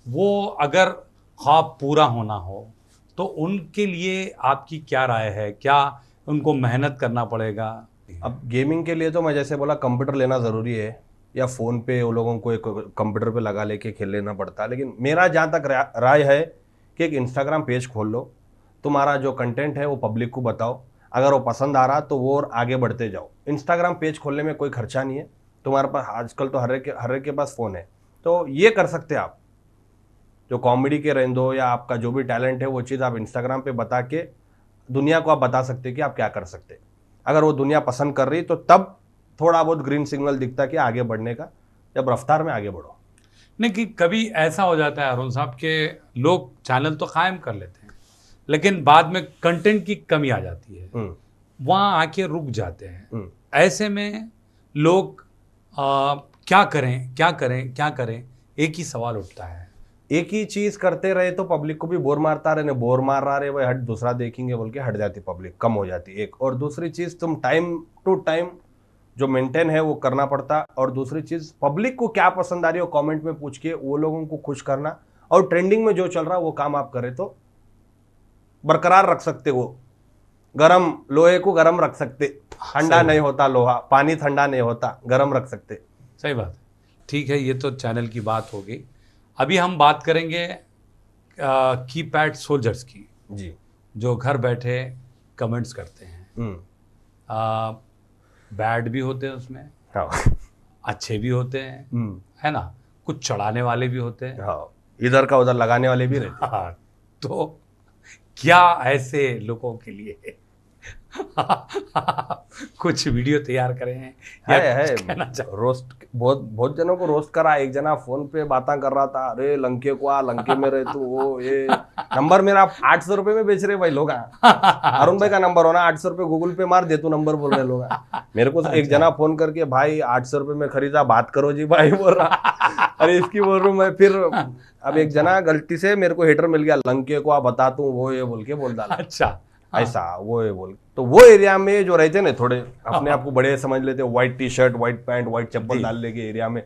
वो अगर ख्वाब पूरा होना हो तो उनके लिए आपकी क्या राय है? क्या उनको मेहनत करना पड़ेगा?
अब गेमिंग के लिए तो मैं जैसे बोला कंप्यूटर लेना ज़रूरी है, या फ़ोन पे वो लोगों को एक कंप्यूटर पे लगा लेके खेल लेना पड़ता है। लेकिन मेरा जहाँ तक राय है कि एक इंस्टाग्राम पेज खोल लो, तुम्हारा जो कंटेंट है वो पब्लिक को बताओ, अगर वो पसंद आ रहा तो वो और आगे बढ़ते जाओ। इंस्टाग्राम पेज खोलने में कोई खर्चा नहीं है, तुम्हारे पास आजकल तो हर एक के पास फ़ोन है, तो ये कर सकते हैं आप। जो कॉमेडी के रहने दो या आपका जो भी टैलेंट है वो चीज़ आप इंस्टाग्राम पे बता के दुनिया को आप बता सकते कि आप क्या कर सकते। अगर वो दुनिया पसंद कर रही तो तब थोड़ा बहुत ग्रीन सिग्नल दिखता कि आगे बढ़ने का, जब रफ्तार में आगे बढ़ो।
नहीं कि कभी ऐसा हो जाता है अरुण साहब के लोग चैनल तो कायम कर लेते हैं लेकिन बाद में कंटेंट की कमी आ जाती है, वहाँ आके रुक जाते हैं। ऐसे में लोग क्या करें एक ही सवाल उठता है।
एक ही चीज करते रहे तो पब्लिक को भी बोर मारता रहे, बोर मार रहा रहे, वही हट दूसरा देखेंगे बोल के हट जाती पब्लिक, कम हो जाती एक। और दूसरी चीज तुम टाइम टू टाइम जो मेंटेन है वो करना पड़ता। और दूसरी चीज पब्लिक को क्या पसंद आ रही है वो कमेंट में पूछ के वो लोगों को खुश करना, और ट्रेंडिंग में जो चल रहा है वो काम आप करें तो बरकरार रख सकते हो। गरम लोहे को गरम रख सकते, ठंडा नहीं होता लोहा, पानी ठंडा नहीं होता, गरम रख सकते।
सही बात है। ठीक है, ये तो चैनल की बात हो गई। अभी हम बात करेंगे कीपैड सोल्जर्स की,
जी,
जो घर बैठे कमेंट्स करते हैं। बैड भी होते हैं उसमें,
हाँ,
अच्छे भी होते हैं, है ना, कुछ चढ़ाने वाले भी होते हैं,
हाँ, इधर का उधर लगाने वाले भी रहते हैं।
हाँ, तो क्या ऐसे लोगों के लिए कुछ वीडियो तैयार करें हैं या कुछ कहना चाहो?
रोस्ट बहुत जनों को रोस्ट करा। एक जना फोन पे बातें कर रहा था, अरे लंके को आ, लंके में रहे तू, वो ये नंबर मेरा 800 रुपए में बेच रहे भाई लोग। अरुण भाई का नंबर होना 800 रुपए गूगल पे मार दे तू नंबर बोल रहे लोग। मेरे को एक जना फोन करके भाई 800 रुपए में खरीदा, बात करो जी भाई बोल रहा। अरे इसकी बोल रहा हूँ मैं। फिर अब एक जना गलती से मेरे को हेटर मिल गया, लंके को आ बताता हूँ वो ये बोल के बोल डाला।
अच्छा,
ऐसा वो ये बोल तो वो एरिया में जो रहते ना थोड़े अपने आप को बड़े समझ लेते, white T shirt, white pant, white चप्पल डाल लेके एरिया में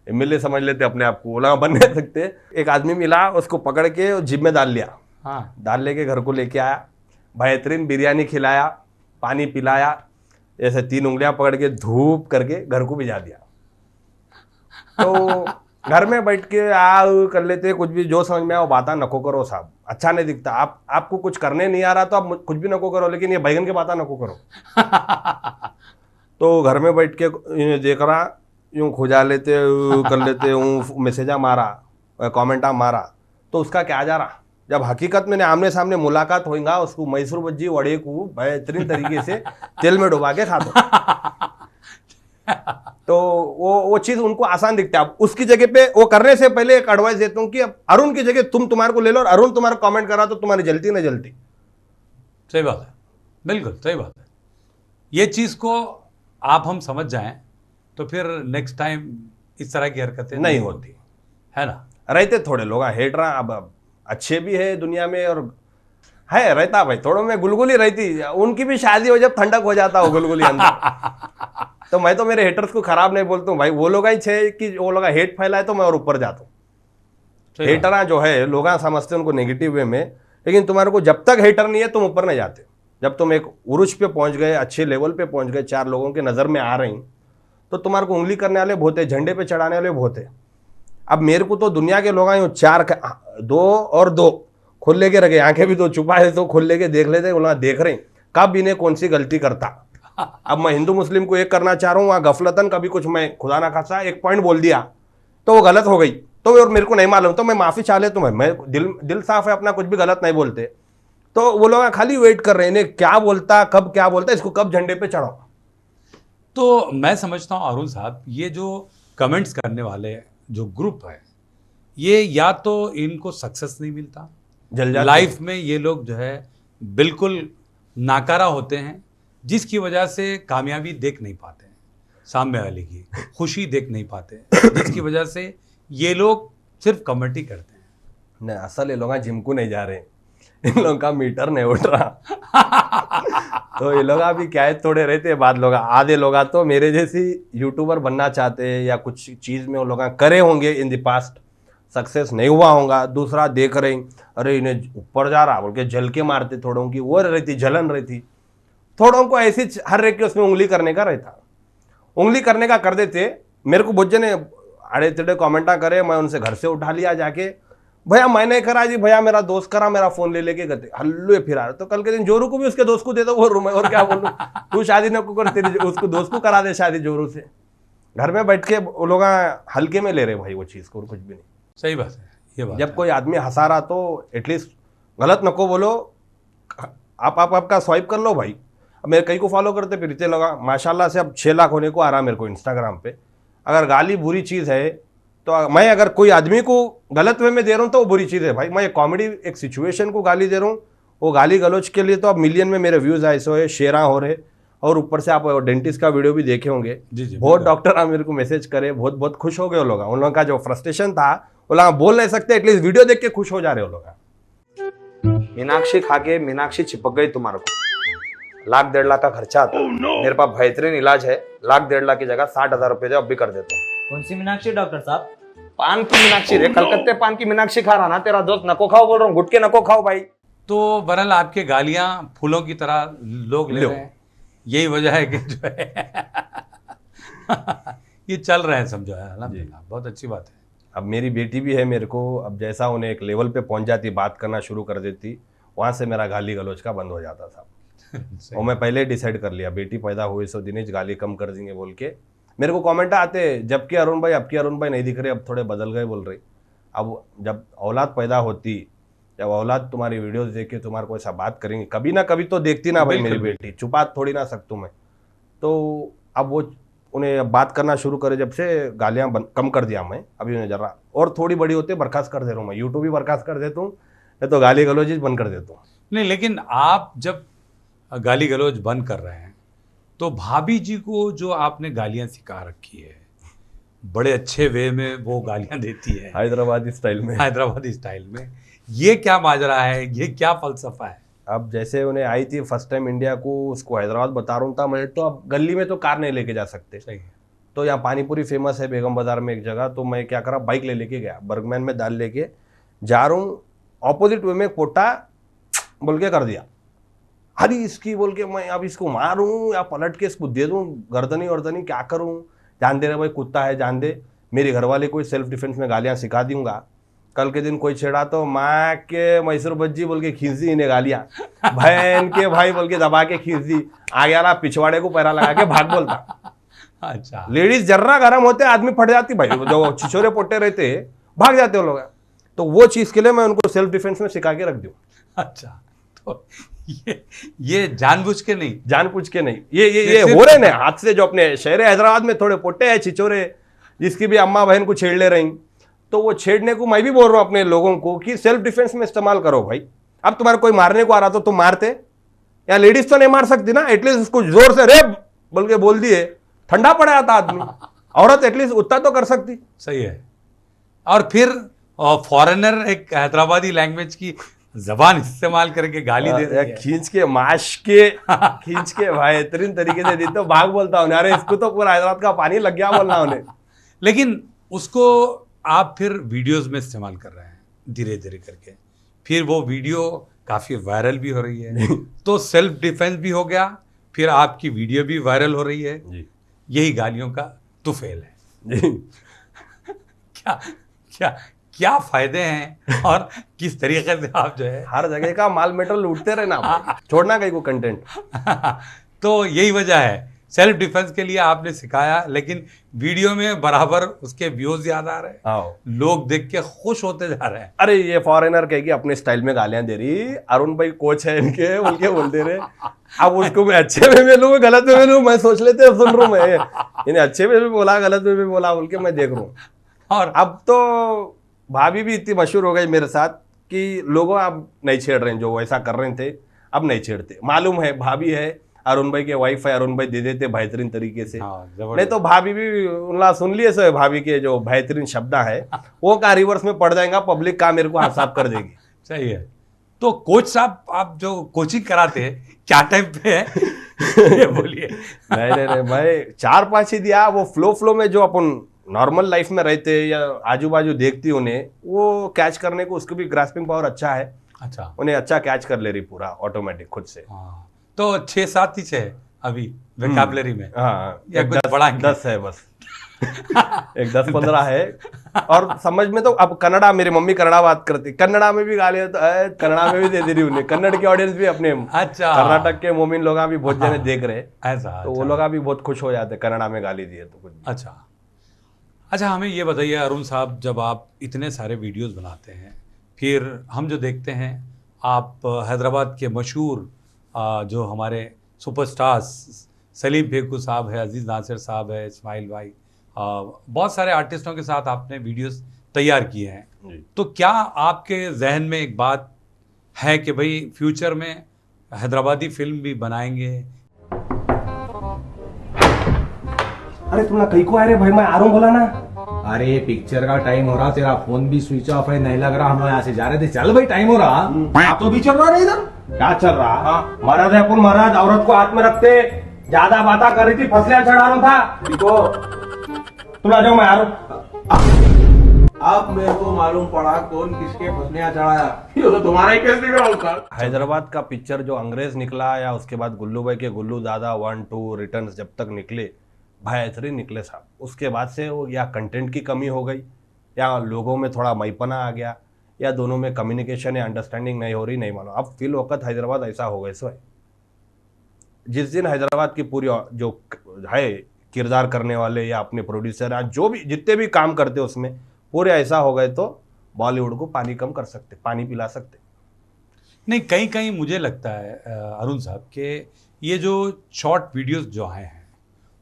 एमएलए समझ लेते अपने आप को, ओला बन नहीं सकते। एक आदमी मिला, उसको पकड़ के जिम में डाल लिया,
हाँ
डाल लेके घर को लेके आया, बेहतरीन बिरयानी खिलाया, पानी पिलाया, ऐसे 3 उंगलियां पकड़ के धूप करके घर को भिजा दिया। तो घर में बैठ के कर लेते, कुछ भी जो समझ में आओ बातें नको करो साहब, अच्छा नहीं दिखता। आपको कुछ करने नहीं आ रहा तो आप कुछ भी नको करो, लेकिन ये बैगन की बातें नको करो। तो घर में बैठ के देख रहा, यूं खुजा लेते, कर लेते, मैसेजा मारा, कमेंटा मारा, तो उसका क्या जा रहा। जब हकीकत में आमने सामने मुलाकात होगा, उसको मैसूर बज्जी वड़े को बेहतरीन तरीके से तेल में डुबा के खा दो। तो वो चीज उनको आसान दिखता है। अब उसकी जगह पे वो करने से पहले एक एडवाइस देता हूं कि अब अरुण की जगह तुम्हारे को ले लो, और अरुण तुम्हारा कमेंट करा तो तुम्हारी जलती ना जलती।
सही बात है, बिल्कुल सही बात है। ये चीज को आप हम समझ जाएं तो फिर नेक्स्ट टाइम इस तरह की हरकतें
नहीं होती
है ना।
रहते थोड़े लोग हेट रहा, अब अच्छे भी है दुनिया में, और है रहता भाई थोड़ों में गुलगुली रहती, उनकी भी शादी हो जब ठंडक हो जाता हो गुलगुली अंदर। तो मैं तो मेरे हेटर्स को खराब नहीं बोलता हूँ भाई, वो लोग ही छे कि वो लोग हेट फैलाए तो मैं और ऊपर जाता हूँ। हेटर जो है लोग समझते हैं उनको नेगेटिव वे में, लेकिन तुम्हारे को जब तक हेटर नहीं है तुम ऊपर नहीं जाते। जब तुम एक उरुज पे पहुंच गए, अच्छे लेवल पे पहुंच गए, 4 लोगों के नज़र में आ रही, तो तुम्हारे को उंगली करने वाले बहुत है, झंडे पे चढ़ाने वाले बहुत है। अब मेरे को तो दुनिया के लोग आए 4 2 और 2 खोल लेके रखे, आंखें भी 2 छुपाए तो खोल लेके देख लेते, वहां देख रहे कब इन्हें कौन सी गलती करता। अब मैं हिंदू मुस्लिम को एक करना चाह रहा हूँ, वहां गफलतन कभी कुछ मैं खुदा ना खासा एक पॉइंट बोल दिया तो वो गलत हो गई, तो और मेरे को नहीं मालूम, तो मैं माफी चाह लेता हूँ। मैं दिल साफ है अपना, कुछ भी गलत नहीं बोलते। तो वो लोग खाली वेट कर रहे हैं इन्हें क्या बोलता, कब क्या बोलता, इसको कब झंडे पे चढ़ाओ।
तो मैं समझता हूँ अरुण साहब, ये जो कमेंट्स करने वाले जो ग्रुप है, ये या तो इनको सक्सेस नहीं मिलता लाइफ में, ये लोग जो है बिल्कुल नाकारा होते हैं, जिसकी वजह से कामयाबी देख नहीं पाते हैं, सामने वाले की खुशी देख नहीं पाते, जिसकी वजह से ये लोग सिर्फ कमेंट ही करते हैं।
नहीं, असल ये लोग जिम को नहीं जा रहे, इन लोगों का मीटर नहीं उठ रहा। तो ये लोग अभी क्या है, थोड़े रहते हैं बाद लोग, आधे लोग तो मेरे जैसी यूट्यूबर बनना चाहते हैं या कुछ चीज़ में वो लोग करे होंगे इन द पास्ट, सक्सेस नहीं हुआ होगा। दूसरा देख रहे अरे इन्हें ऊपर जा रहा बोल के जल के मारते, थोड़ों की वो रहती जलन रहती, थोड़ों को ऐसी हर एक के उसमें उंगली करने का रहता, उंगली करने का कर देते। मेरे को बहुत जने अड़े टेढ़े कमेंटा करे, मैं उनसे घर से उठा लिया जाके, भैया मैंने करा जी, भैया मेरा दोस्त करा, मेरा फोन ले लेके गए हल्लू फिरा। तो कल के दिन जोरू को भी उसके दोस्त को दे दो वो रूम है, और क्या बोलूं, तू शादी न को कर, तेरी उसको दोस्त को करा दे शादी जोरू से। घर में बैठ के वो लोग हल्के में ले रहे भाई वो चीज़ को, और कुछ भी नहीं।
सही बात है, ये बात
जब कोई आदमी हंसा रहा तो एटलीस्ट गलत नको बोलो, आप आपका स्वाइप कर लो भाई। अब मेरे कई को फॉलो करते फिर इतने लगा, माशाल्लाह से अब 6 लाख होने को आ रहा मेरे को इंस्टाग्राम पे। अगर गाली बुरी चीज़ है तो मैं अगर कोई आदमी को गलत वे में दे रहा हूँ तो वो बुरी चीज़ है भाई। मैं कॉमेडी एक सिचुएशन को गाली दे रहा हूँ, वो गाली गलोच के लिए तो अब मिलियन में मेरे व्यूज़ आए सो है, शेयरा हो रहे, और ऊपर से आप डेंटिस्ट का वीडियो भी देखे होंगे। बहुत डॉक्टर मेरे को मैसेज करे, बहुत बहुत खुश हो गए वो लोग। उन लोगों का जो फ्रस्ट्रेशन था वो लोग बोल नहीं सकते, एटलीस्ट वीडियो देख के खुश हो जा रहे हो लोग।
मीनाक्षी खा के मीनाक्षी चिपक गई तुम्हारे को, 1 लाख 1.5 लाख का खर्चा आता। मेरे पास बेहतरीन इलाज है, 1 लाख 1.5 लाख की जगह 60,000 रुपए जो अब भी कर देता हूँ।
कौन सी मीनाक्षी डॉक्टर साहब?
पान की मीनाक्षी रे, कलकत्ते पान की मीनाक्षी खा रहा ना तेरा दोस्त, नको खाओ बोल रहा हूँ, गुटके नको खाओ भाई।
तो बहरहाल आपके गालियां फूलों की तरह लोग ले रहे हैं, यही वजह है कि जो है ये चल रहे हैं, समझो है अल्हम्दुलिल्लाह, बहुत अच्छी बात है।
अब मेरी बेटी भी है मेरे को, अब जैसा उन्हें एक लेवल पे पहुंच जाती, बात करना शुरू कर देती, वहाँ से मेरा गाली गलोच का बंद हो जाता था। और मैं पहले डिसाइड कर लिया, बेटी पैदा हुई सो दिनेश गाली कम कर देंगे बोल के। मेरे को कमेंट आते, जबकि अरुण भाई अब की अरुण भाई नहीं दिख रहे, अब थोड़े बदल गए बोल रहे। अब जब औलाद पैदा होती, जब औलाद तुम्हारी वीडियोस देख के तुम्हारे को ऐसा बात करेंगे, कभी ना कभी तो देखती ना भाई मेरी बेटी, छुपा थोड़ी ना सकता मैं। तो अब वो उन्हें बात करना शुरू करे, जब से गालियाँ कम कर दिया मैं। अभी उन्हें जरा और थोड़ी बड़ी होती है बर्खास्त कर दे रहा हूँ मैं, यूट्यूब भी बर्खास्त कर देता हूँ, नहीं तो गाली गलौज बंद कर देता हूँ।
नहीं, लेकिन आप जब गाली गलौज बंद कर रहे हैं तो भाभी जी को जो आपने गालियाँ सिखा रखी है, बड़े अच्छे वे में वो गालियाँ देती है,
हैदराबादी स्टाइल में।
हैदराबादी स्टाइल में, ये क्या माजरा है, ये क्या फलसफा है?
अब जैसे उन्हें आई थी फर्स्ट टाइम इंडिया को, उसको हैदराबाद बता रहा हूँ था मैं, तो अब गली में तो कार नहीं लेके जा सकते।
सही है।
तो यहाँ पानीपुरी फेमस है बेगम बाजार में एक जगह, तो मैं क्या करा, बाइक लेके गया, बर्गमैन में दाल लेके जा रहा हूँ, ऑपोजिट वे में पोटा बोल के कर दिया, अरे इसकी बोल के मैं अब इसको मारूं या पलट के इसको दे दूं गर्दनी वर्दनी, क्या करूं, जान दे रहे भाई कुत्ता है जान दे, मेरे घर वाले कोई सेल्फ डिफेंस में गालियां सिखा दूंगा, कल के दिन कोई छेड़ा तो माँ के मैसूर बज्जी बोल के खींच दी इन्हें गालियां, बहन के भाई बोल के दबा के खींच दी, आ गया ना पिछवाड़े को पैरा लगा के भाग बोलता।
अच्छा,
लेडीज जर्रा गर्म होते आदमी फट जाती भाई, जो छिछोरे पोटे रहते भाग जाते वो लोग, तो वो चीज के लिए मैं उनको सेल्फ डिफेंस में सिखा के रख दूं।
अच्छा, तो ये जानबूझ के नहीं,
जानबूझ के नहीं, ये हो रहे ना हाथ से, जो अपने शहर हैदराबाद में थोड़े पोटे हैं छिछोरे, जिसकी भी अम्मा बहन को छेड़ ले रही, तो वो छेड़ने को मैं भी बोल रहा हूँ अपने लोगों को कि सेल्फ डिफेंस में इस्तेमाल करो भाई। अब तुम्हारे कोई मारने को आ रहा तो तुम मारते, या लेडीज तो नहीं मार सकती ना, एटलीस्ट उसको जोर से रे बोल के बोल दिए, ठंडा पड़ा था आदमी, औरत एटलीस्ट उतना तो कर सकती।
सही है। और फिर फॉरेनर एक हैदराबादी लैंग्वेज की जबान इस्तेमाल करके गाली दे रही है,
खींच के माश के खींच के भाई बेहतरीन तरीके से दी, तो भाग बोलता हूँ, अरे इसको तो पूरा हैदराबाद का पानी लग गया बोलना उन्हें।
लेकिन उसको आप फिर वीडियोस में इस्तेमाल कर रहे हैं धीरे धीरे करके, फिर वो वीडियो काफी वायरल भी हो रही है, तो सेल्फ डिफेंस भी हो गया, फिर आपकी वीडियो भी वायरल हो रही है
जी।
यही गालियों का तुफेल है।
जी।
क्या क्या क्या फायदे हैं और किस तरीके से आप जो है
हर जगह का माल मेटल लूटते रहना, छोड़ना कहीं को कंटेंट।
तो यही वजह है, सेल्फ डिफेंस के लिए आपने सिखाया, लेकिन वीडियो में बराबर उसके व्यूज याद आ रहे हैं,
आओ
लोग देख के खुश होते जा रहे हैं।
अरे ये फॉरेनर कहेगी अपने स्टाइल में गालियां दे रही, अरुण भाई कोच है इनके उनके बोलते रहे, अब उसको मैं अच्छे में मिलूँ गलत में मिलूँ, मैं सोच लेते सुन रहा हूँ मैं, इन्हें अच्छे में भी बोला गलत में भी बोला बोल के मैं देख रहा हूँ।
और
अब तो भाभी भी इतनी मशहूर हो गई मेरे साथ कि लोगों अब नहीं छेड़ रहे हैं, जो वैसा कर रहे थे अब नहीं छेड़ते, मालूम है भाभी है, अरुण भाई के वाइफ है, अरुण भाई दे देते बेहतरीन तरीके से। नहीं तो भाभी भी उनला सुन लिए सो भाभी के जो बेहतरीन शब्द है वो का रिवर्स में पड़ जाएगा, पब्लिक का मेरे को हाथ साफ कर देगी।
सही है। तो कोच साहब आप जो कोचिंग कराते हैं क्या टाइम पे है ये बोलिए।
नहीं भाई 4-5 ही दिया, वो फ्लो में जो अपन नॉर्मल लाइफ में रहते या आजू बाजू देखती उन्हें, वो कैच करने को उसको भी ग्रास्पिंग पावर अच्छा है।
अच्छा,
उन्हें अच्छा कैच कर ले रही पूरा ऑटोमेटिक खुद से।
हाँ, तो 6-7 ही है अभी वोकैबुलरी में।
हाँ,
या कुछ बड़ा
10 है बस। एक 10-15 है। और समझ में तो अब कन्नड़ा, मेरी मम्मी कन्नड़ा बात करती, कन्नड़ा में भी गालियां तो कन्नड़ा में भी दे दे रही उन्हें, कन्नड़ की ऑडियंस भी अपने
अच्छा
कर्नाटक के मोमिन लोग भी बहुत जने देख रहे,
ऐसा,
तो वो लोग भी बहुत खुश हो जाते कन्नड़ा में गाली दिए तो कुछ।
अच्छा, हमें ये बताइए अरुण साहब, जब आप इतने सारे वीडियोस बनाते हैं, फिर हम जो देखते हैं आप हैदराबाद के मशहूर जो हमारे सुपरस्टार्स सलीम फेकू साहब है, अजीज़ नासिर साहब है, इस्माइल भाई, बहुत सारे आर्टिस्टों के साथ आपने वीडियोस तैयार किए हैं, तो क्या आपके जहन में एक बात है कि भाई फ्यूचर में हैदराबादी फिल्म भी बनाएंगे?
अरे तुमने कहीं को आ रहे भाई, मैं आ रहा हूँ बोला ना।
अरे पिक्चर का टाइम हो रहा, तेरा फोन भी स्विच ऑफ है, नहीं लग रहा, हम यहाँ से जा रहे थे, चल भाई टाइम हो रहा।
आप तो भी चल रहा है इधर, क्या चल रहा? महाराज है अपन, महाराज औरत को हाथ में रखते, ज्यादा बातें कर रही थी, फसलियां चढ़ा रहा था। देखो तुम आ जाओ, मैं आ रहा हूँ।
अब मेरे को मालूम पड़ा कौन किसके फसलियां चढ़ाया, ये तो तुम्हारा ही केस निकला होगा।
हैदराबाद का पिक्चर जो अंग्रेज निकला, या उसके बाद गुल्लू भाई के गुल्लू दादा 1-2 रिटर्न जब तक निकले, बेहतरीन निकले साहब। उसके बाद से वो या कंटेंट की कमी हो गई, या लोगों में थोड़ा मैपना आ गया, या दोनों में कम्युनिकेशन या अंडरस्टैंडिंग नहीं हो रही, नहीं मानो। अब फिल वक्त हैदराबाद ऐसा हो गया सो है, जिस दिन हैदराबाद की पूरी जो है किरदार करने वाले या अपने प्रोड्यूसर या जो भी जितने भी काम करते उसमें पूरे ऐसा हो गए, तो बॉलीवुड को पानी कम कर सकते, पानी पिला सकते।
नहीं, कहीं कहीं मुझे लगता है अरुण साहब कि ये जो शॉर्ट वीडियोस जो आए हैं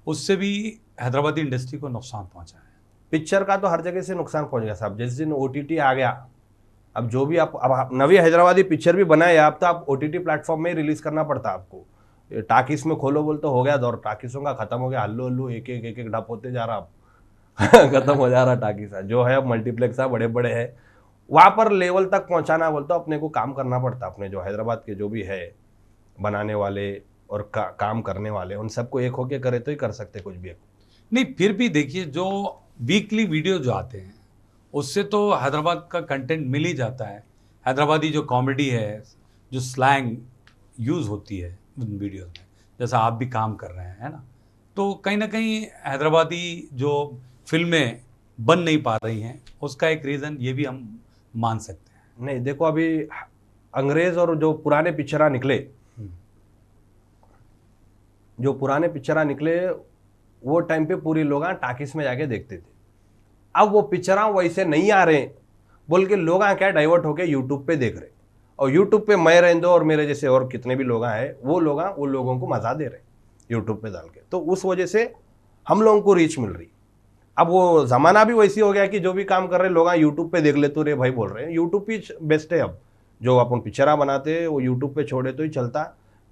उससे भी हैदराबादी इंडस्ट्री को नुकसान पहुंचा है।
पिक्चर का तो हर जगह से नुकसान पहुंच गया साहब। जिस दिन OTT आ गया, अब जो भी अब नवी हैदराबादी पिक्चर भी बनाए आप, तो आप OTT प्लेटफॉर्म में ही रिलीज करना पड़ता आपको। टाकिस में खोलो बोल तो हो गया दौर, टाकिसों का खत्म हो गया, हल्लू हल्लू एक ढप होते जा रहा, अब खत्म हो जा रहा टाकिस। जो है अब मल्टीप्लेक्स बड़े बड़े हैं, वहाँ पर लेवल तक पहुँचाना बोलते तो अपने को काम करना पड़ता। अपने जो हैदराबाद के जो भी है बनाने वाले और काम करने वाले, उन सबको एक होके करे तो ही कर सकते कुछ भी।
नहीं, फिर भी देखिए जो वीकली वीडियो जो आते हैं उससे तो हैदराबाद का कंटेंट मिल ही जाता है। हैदराबादी जो कॉमेडी है, जो स्लैंग यूज़ होती है उन वीडियोस में, जैसा आप भी काम कर रहे हैं, है ना, तो कहीं ना कहीं हैदराबादी जो फिल्में बन नहीं पा रही हैं उसका एक रीज़न ये भी हम मान सकते हैं।
नहीं देखो, अभी अंग्रेज और जो पुराने पिक्चरा निकले, जो पुराने पिक्चरा निकले वो टाइम पे पूरी लोग टाकिस में जाके देखते थे। अब वो पिक्चरा वैसे नहीं आ रहे बोल के लोग क्या डाइवर्ट होके यूट्यूब पे देख रहे, और यूट्यूब पे मैं रहने दो और मेरे जैसे और कितने भी लोग हैं वो लोगों को मजा दे रहे यूट्यूब पे डाल के, तो उस वजह से हम लोगों को रीच मिल रही। अब वो ज़माना भी वैसी हो गया कि जो भी काम कर रहे लोग यूट्यूब पे देख ले तो रे भाई बोल रहे हैं। यूट्यूब ही बेस्ट है। अब जो अपन पिक्चरा बनाते वो यूट्यूब पे छोड़े तो ही चलता,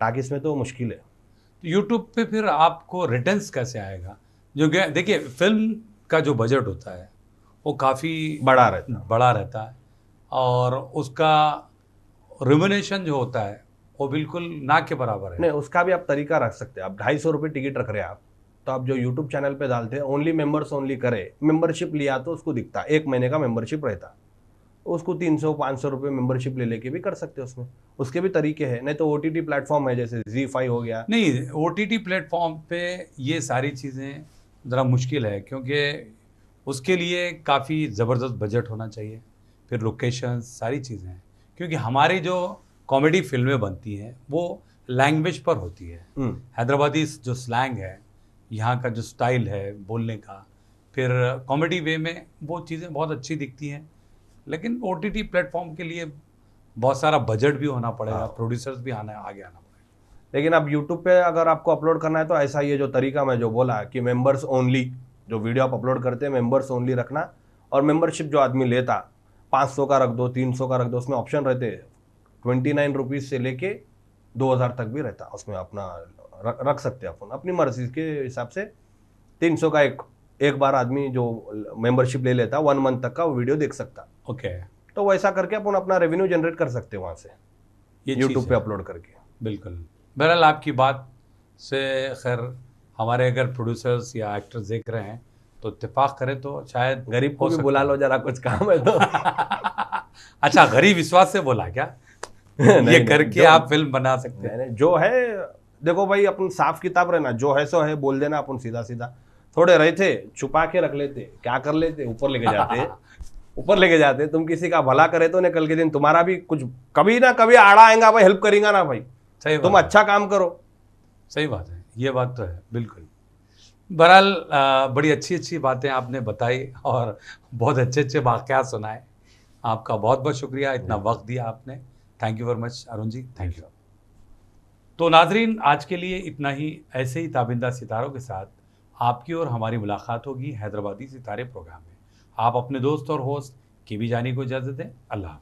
टाकिस में तो मुश्किल है।
यूट्यूब पे फिर आपको रिटर्न्स कैसे आएगा? जो देखिए फिल्म का जो बजट होता है वो काफ़ी बड़ा रहता है और उसका रिम्यूनरेशन जो होता है वो बिल्कुल ना के बराबर है।
नहीं, उसका भी आप तरीका रख सकते हैं। आप 250 रुपये टिकट रख रहे हैं आप, तो आप जो यूट्यूब चैनल पे डालते हैं ओनली मेंबर्स ओनली करे, मेंबरशिप लिया तो उसको दिखता 1 महीने का मेंबरशिप रहता, उसको 300-500 रुपये मेंबरशिप ले लेके भी कर सकते हैं। उसमें उसके भी तरीके हैं। नहीं तो OTT प्लेटफॉर्म है जैसे ZEE5 हो गया।
नहीं, OTT प्लेटफॉर्म पे ये सारी चीज़ें ज़रा मुश्किल है क्योंकि उसके लिए काफ़ी ज़बरदस्त बजट होना चाहिए, फिर लोकेशन सारी चीज़ें हैं, क्योंकि हमारी जो कॉमेडी फिल्में बनती हैं वो लैंग्वेज पर होती है। हैदराबादी जो स्लैंग है, यहाँ का जो स्टाइल है बोलने का, फिर कॉमेडी वे में वो चीज़ें बहुत अच्छी दिखती हैं। लेकिन OTT प्लेटफॉर्म के लिए बहुत सारा बजट भी होना पड़ेगा, प्रोड्यूसर्स भी आगे आना पड़ेगा।
लेकिन अब यूट्यूब पे अगर आपको अपलोड करना है तो ऐसा ही है, जो तरीका मैं जो बोला कि मेंबर्स ओनली, जो वीडियो आप अपलोड करते हैं मेंबर्स ओनली रखना, और मेंबरशिप जो आदमी लेता 500 का रख दो, 300 का रख दो, उसमें ऑप्शन रहते 29 रुपीज़ से लेके 2000 तक भी रहता। उसमें अपना रख सकते हैं अपन अपनी मर्जी के हिसाब से। 300 का एक बार आदमी जो मेंबरशिप ले लेता 1 मंथ तक का वो वीडियो देख सकता।
ओके,
तो वैसा करके अपन अपना रेवेन्यू जनरेट कर सकते हैं वहाँ से, ये यूट्यूब पे अपलोड करके।
बिल्कुल। बहरहाल आपकी बात से खैर हमारे अगर प्रोड्यूसर्स या एक्टर्स देख रहे हैं तो इत्तेफाक करें तो शायद
गरीब को भी बुला लो, जरा कुछ काम है तो।
अच्छा, गरीब विश्वास से बोला क्या? ये करके आप फिल्म बना सकते हैं।
नहीं, जो है देखो भाई, अपन साफ किताब रहना, जो है सो है बोल देना। अपन सीधा सीधा थोड़े रहे थे, छुपा के रख लेते, क्या कर लेते, ऊपर लेके जाते ऊपर लेके जाते। तुम किसी का भला करे तो कल के दिन तुम्हारा भी कुछ कभी ना कभी आड़ा आएगा भाई, हेल्प करेगा ना भाई।
सही,
तुम अच्छा काम करो।
सही बात है, ये बात तो है बिल्कुल। बहरहाल बड़ी अच्छी अच्छी बातें आपने बताई और बहुत अच्छे अच्छे वाक़यात सुनाए। आपका बहुत बहुत शुक्रिया, इतना वक्त दिया आपने। Thank you very much Arun ji, thank you. तो नाजरीन, आज के लिए इतना ही। ऐसे ही ताबिंदा सितारों के साथ आपकी और हमारी मुलाकात होगी हैदराबादी सितारे प्रोग्राम में। आप अपने दोस्त और होस्ट KB जानी को इजाज़त दें। अल्लाह